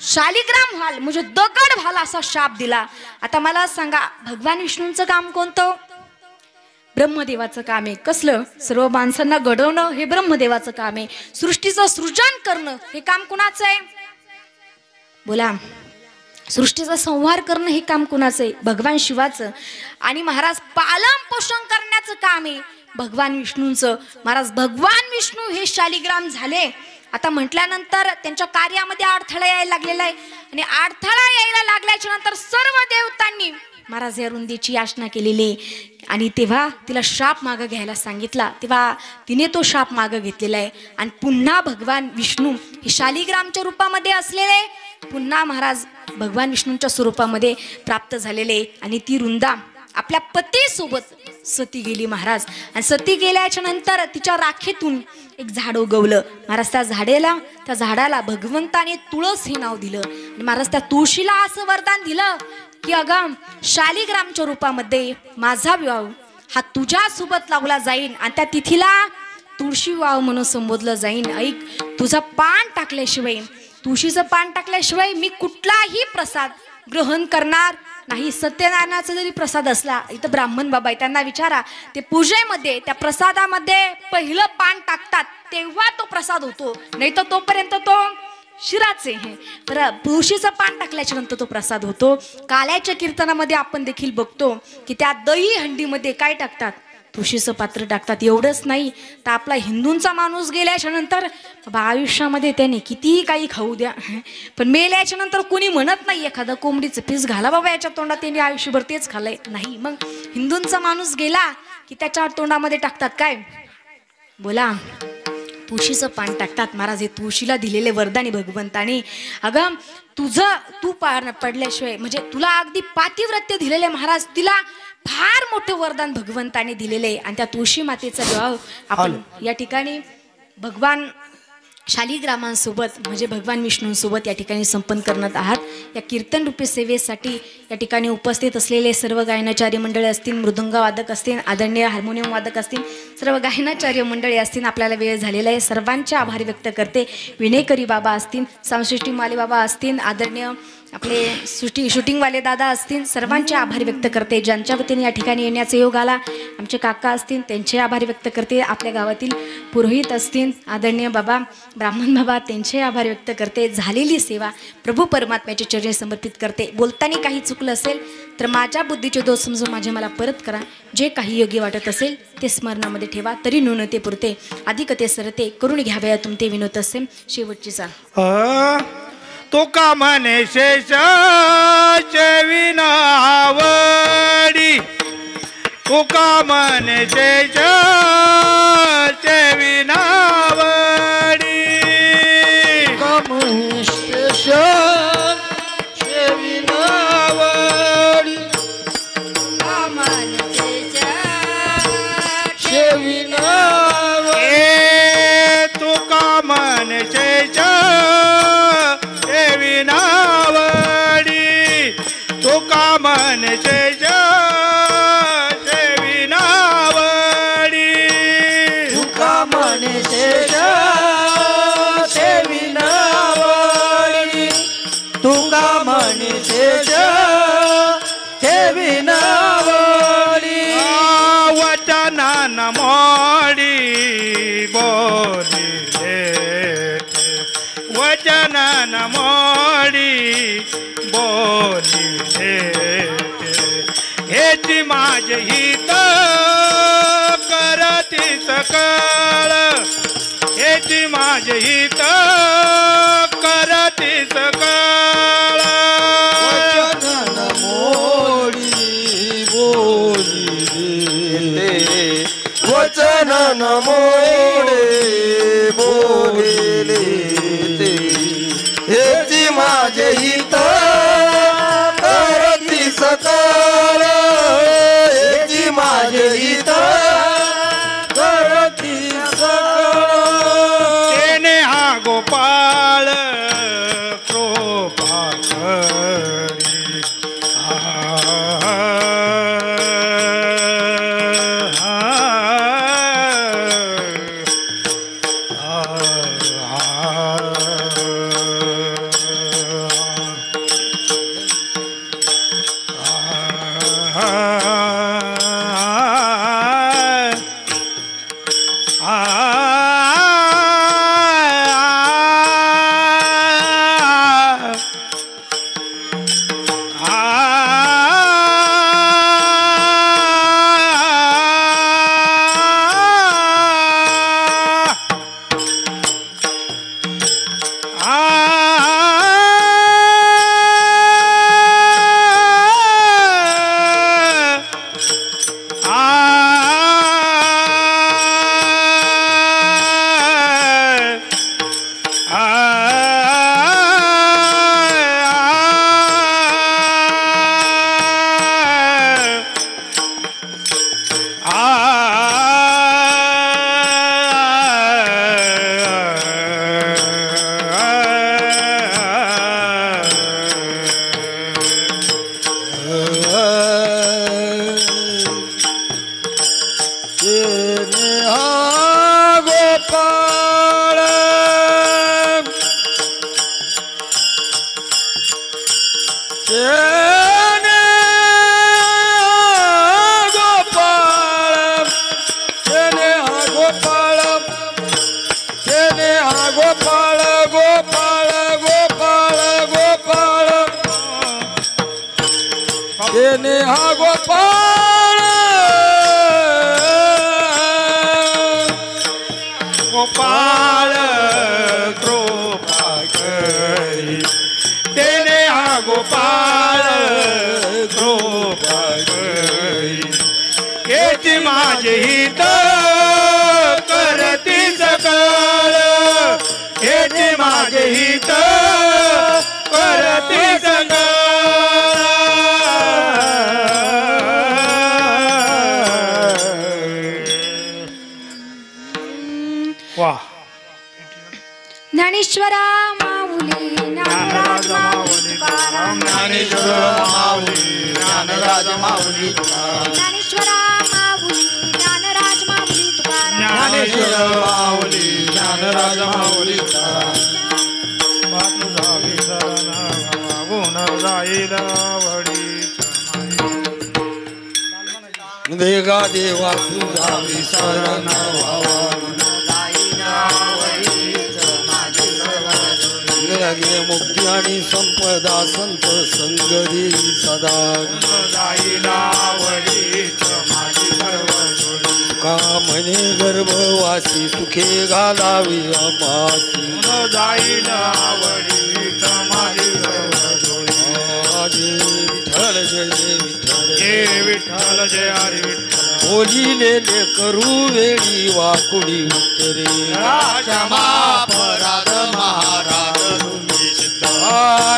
शालिग्राम व्हाल म्हणजे दगड व्हाल असा शाप दिला. आता मला सांगा भगवान विष्णूंचं काम कोणतं? ब्रह्मदेवाचं काम आहे. कसलं? सर्व माणसांना घडवणं हे ब्रह्मदेवाचं काम आहे. सृष्टीचं सृजन करणं हे काम कुणाचं आहे? बोला. सृष्टीचा संहार करणं हे काम कुणाचं आहे? भगवान शिवाचं. आणि महाराज पालन पोषण करण्याचं काम आहे भगवान विष्णूंचं. महाराज भगवान विष्णू हे शालिग्राम झाले. आता म्हटल्यानंतर त्यांच्या कार्यामध्ये अडथळा यायला लागलेला आहे आणि अडथळा यायला लागल्याच्या नंतर सर्व देवतांनी महाराज या रुंदीची याचना केलेली आणि तेव्हा तिला शाप मागं घ्यायला सांगितला. तेव्हा तिने तो शाप मागं घेतलेला आहे आणि पुन्हा भगवान विष्णू हे शालिग्रामच्या रूपामध्ये असलेले पुन्हा महाराज भगवान विष्णूंच्या स्वरूपामध्ये प्राप्त झालेले आणि ती रुंदा आपल्या पतीसोबत सती गेली महाराज. आणि सती गेल्याच्या नंतर तिच्या राखेतून एक झाड उगवलं महाराज. त्या झाडाला भगवंताने तुळस हे नाव दिलं आणि महाराज त्या तुळशीला असं वरदान दिलं की अगं शालिग्रामच्या रूपामध्ये माझा विवाह हा तुझ्या सोबत लावला जाईल आणि त्या तिथीला तुळशी विवाह म्हणून संबोधलं जाईल. ऐक, तुझं पान टाकल्याशिवाय तुळशीचं पान टाकल्याशिवाय मी कुठलाही प्रसाद ग्रहण करणार नाही. सत्यनारायणाचा जरी प्रसाद असला, इथं ब्राह्मण बाबा आहे त्यांना विचारा, ते पूजेमध्ये त्या प्रसादामध्ये पहिलं पान टाकतात तेव्हा तो प्रसाद होतो, नाही तर तोपर्यंत तो शिराचे हे तर तुळशीचं पान टाकल्याच्या नंतर तो प्रसाद होतो. काल्याच्या कीर्तनामध्ये आपण देखील बघतो की त्या दही हंडीमध्ये काय टाकतात? तुळशीचं पात्र टाकतात. एवढंच नाही तर आपला हिंदूंचा माणूस गेल्याच्या नंतर आयुष्यामध्ये त्याने कितीही काही खाऊ द्या पण मेल्याच्या नंतर कोणी म्हणत नाही एखादं कोंबडीचं पीस घाला बाबा याच्या तोंडात, त्याने आयुष्यभर तेच खाल्लंय नाही. मग हिंदूंचा माणूस गेला की त्याच्या तोंडामध्ये टाकतात काय? बोला. तुळशीचं पान टाकतात महाराज. हे तुळशीला दिलेले वरदानी भगवंताने. अगं तू पडल्याशिवाय म्हणजे तुला अगदी पातिव्रत्य दिलेले महाराज, तिला फार मोठं वरदान भगवंताने दिलेले आणि त्या तुळशी मातेचा विवाह आपण या ठिकाणी भगवान शालिग्रामांसोबत म्हणजे भगवान विष्णूंसोबत या ठिकाणी संपन्न करण्यात आहात. या कीर्तन रूपी सेवेसाठी या ठिकाणी उपस्थित असलेले सर्व गायनाचार्य मंडळी असतील, मृदुंग वादक असतील, आदरणीय हार्मोनियम वादक असतील, सर्व गायनाचार्य मंडळी असतील, आपल्याला वेळ झालेला आहे. सर्वांचे आभार व्यक्त करते. विनयकरी बाबा असतील, सांस्कृतिकवाले बाबा असतील, आदरणीय आपले शूटिंगवाले दादा असतील, सर्वांचे आभार व्यक्त करते. ज्यांच्या वतीने या ठिकाणी येण्याचा योग आला, आमचे काका असतील त्यांचे आभार व्यक्त करते. आपल्या गावातील पुरोहित असतील, आदरणीय बाबा ब्राह्मण बाबा त्यांचे आभार व्यक्त करते. झालेली सेवा प्रभू परमात्म्याचे चरणी समर्पित करते. बोलताना काही चुकलं असेल तर माझ्या बुद्धीचे दोष समजून मला परत करा. जे काही योग्य वाटत असेल ते स्मरणामध्ये ठेवा. तरी न्यूनते पुरते अधिकते सरते करून घ्यावया तुमते विनोद असेल. शेवटची चाल. तुका म्हणे शेष विनावडी, तुका म्हणे शेष विनावडी, तुका म्हणे शेष विनावडी, तुका म्हणे शेष विनावडी, तुका म्हणे शेष विनावडी, तुका म्हणे शेष विनावडी. वचनान मोडी बोलिले, वचनान मोडी बोलिले, हेची माझे हित करती सकळ, हेची माझे हित करती सकळ. वचन मोडी बोलिले, वचन मोडे बोलिले, हेची माझे हित करती सकळ, हेची माझे हित करती सकळ. तेने हा गोपाळ कृपा करी, तेने गोपाळ तेने हा गोपाळ तेने हा गोपाळ गोपाळ गोपाळ गोपाळ तेने हा गोपाळ गोपाळ कृपा करी तेने हा गोपाळ कृपा करी हेची माझे हित करती सकळ हेची माझे हित करती सकळ वाह ज्ञानेश्वरा माऊली ज्ञानराज माऊली तुकाराम ज्ञानेश्वर माऊली ज्ञानराज माऊली ज्ञानेश्वरा माऊली ज्ञानराज माऊली तुकाराम ज्ञानेश्वर माऊली ज्ञानराज माऊली तुझा विसरण मागून जाईल वडीच देगा देवा तुझा विसरण व्हावा लगे मुक्ती आणि संपदा संत संग देई सदा का म्हणे गर्भवासी सुखे घालावी अमासी विठ्ठल जय विठ्ठल विठ्ठल जय हरी विठ्ठल बोलिले करू वेळी वाकुडी उत्तरे अपराध महाराज तुम्ही सिद्ध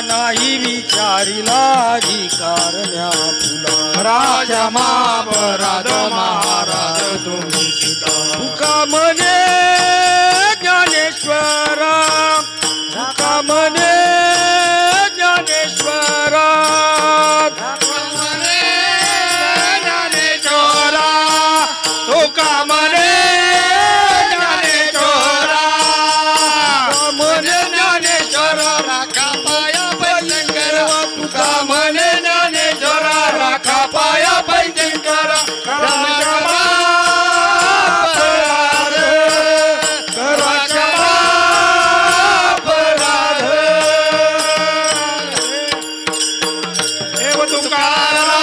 नाही विचारिला अधिकारण्या फुला राजा अपराध महाराज तुम्ही सिद्ध तुका म्हणे ज्ञानेश्वरा तुका म्हणे ज्ञानेश्वरा तुका म्हणे ज्ञानेश्वरा म्हणे ज्ञानेश्वरा राखा पाया भयंकर तुका म्हणे ज्ञानेश्वरा राखा पाया भयंकर तुकाराम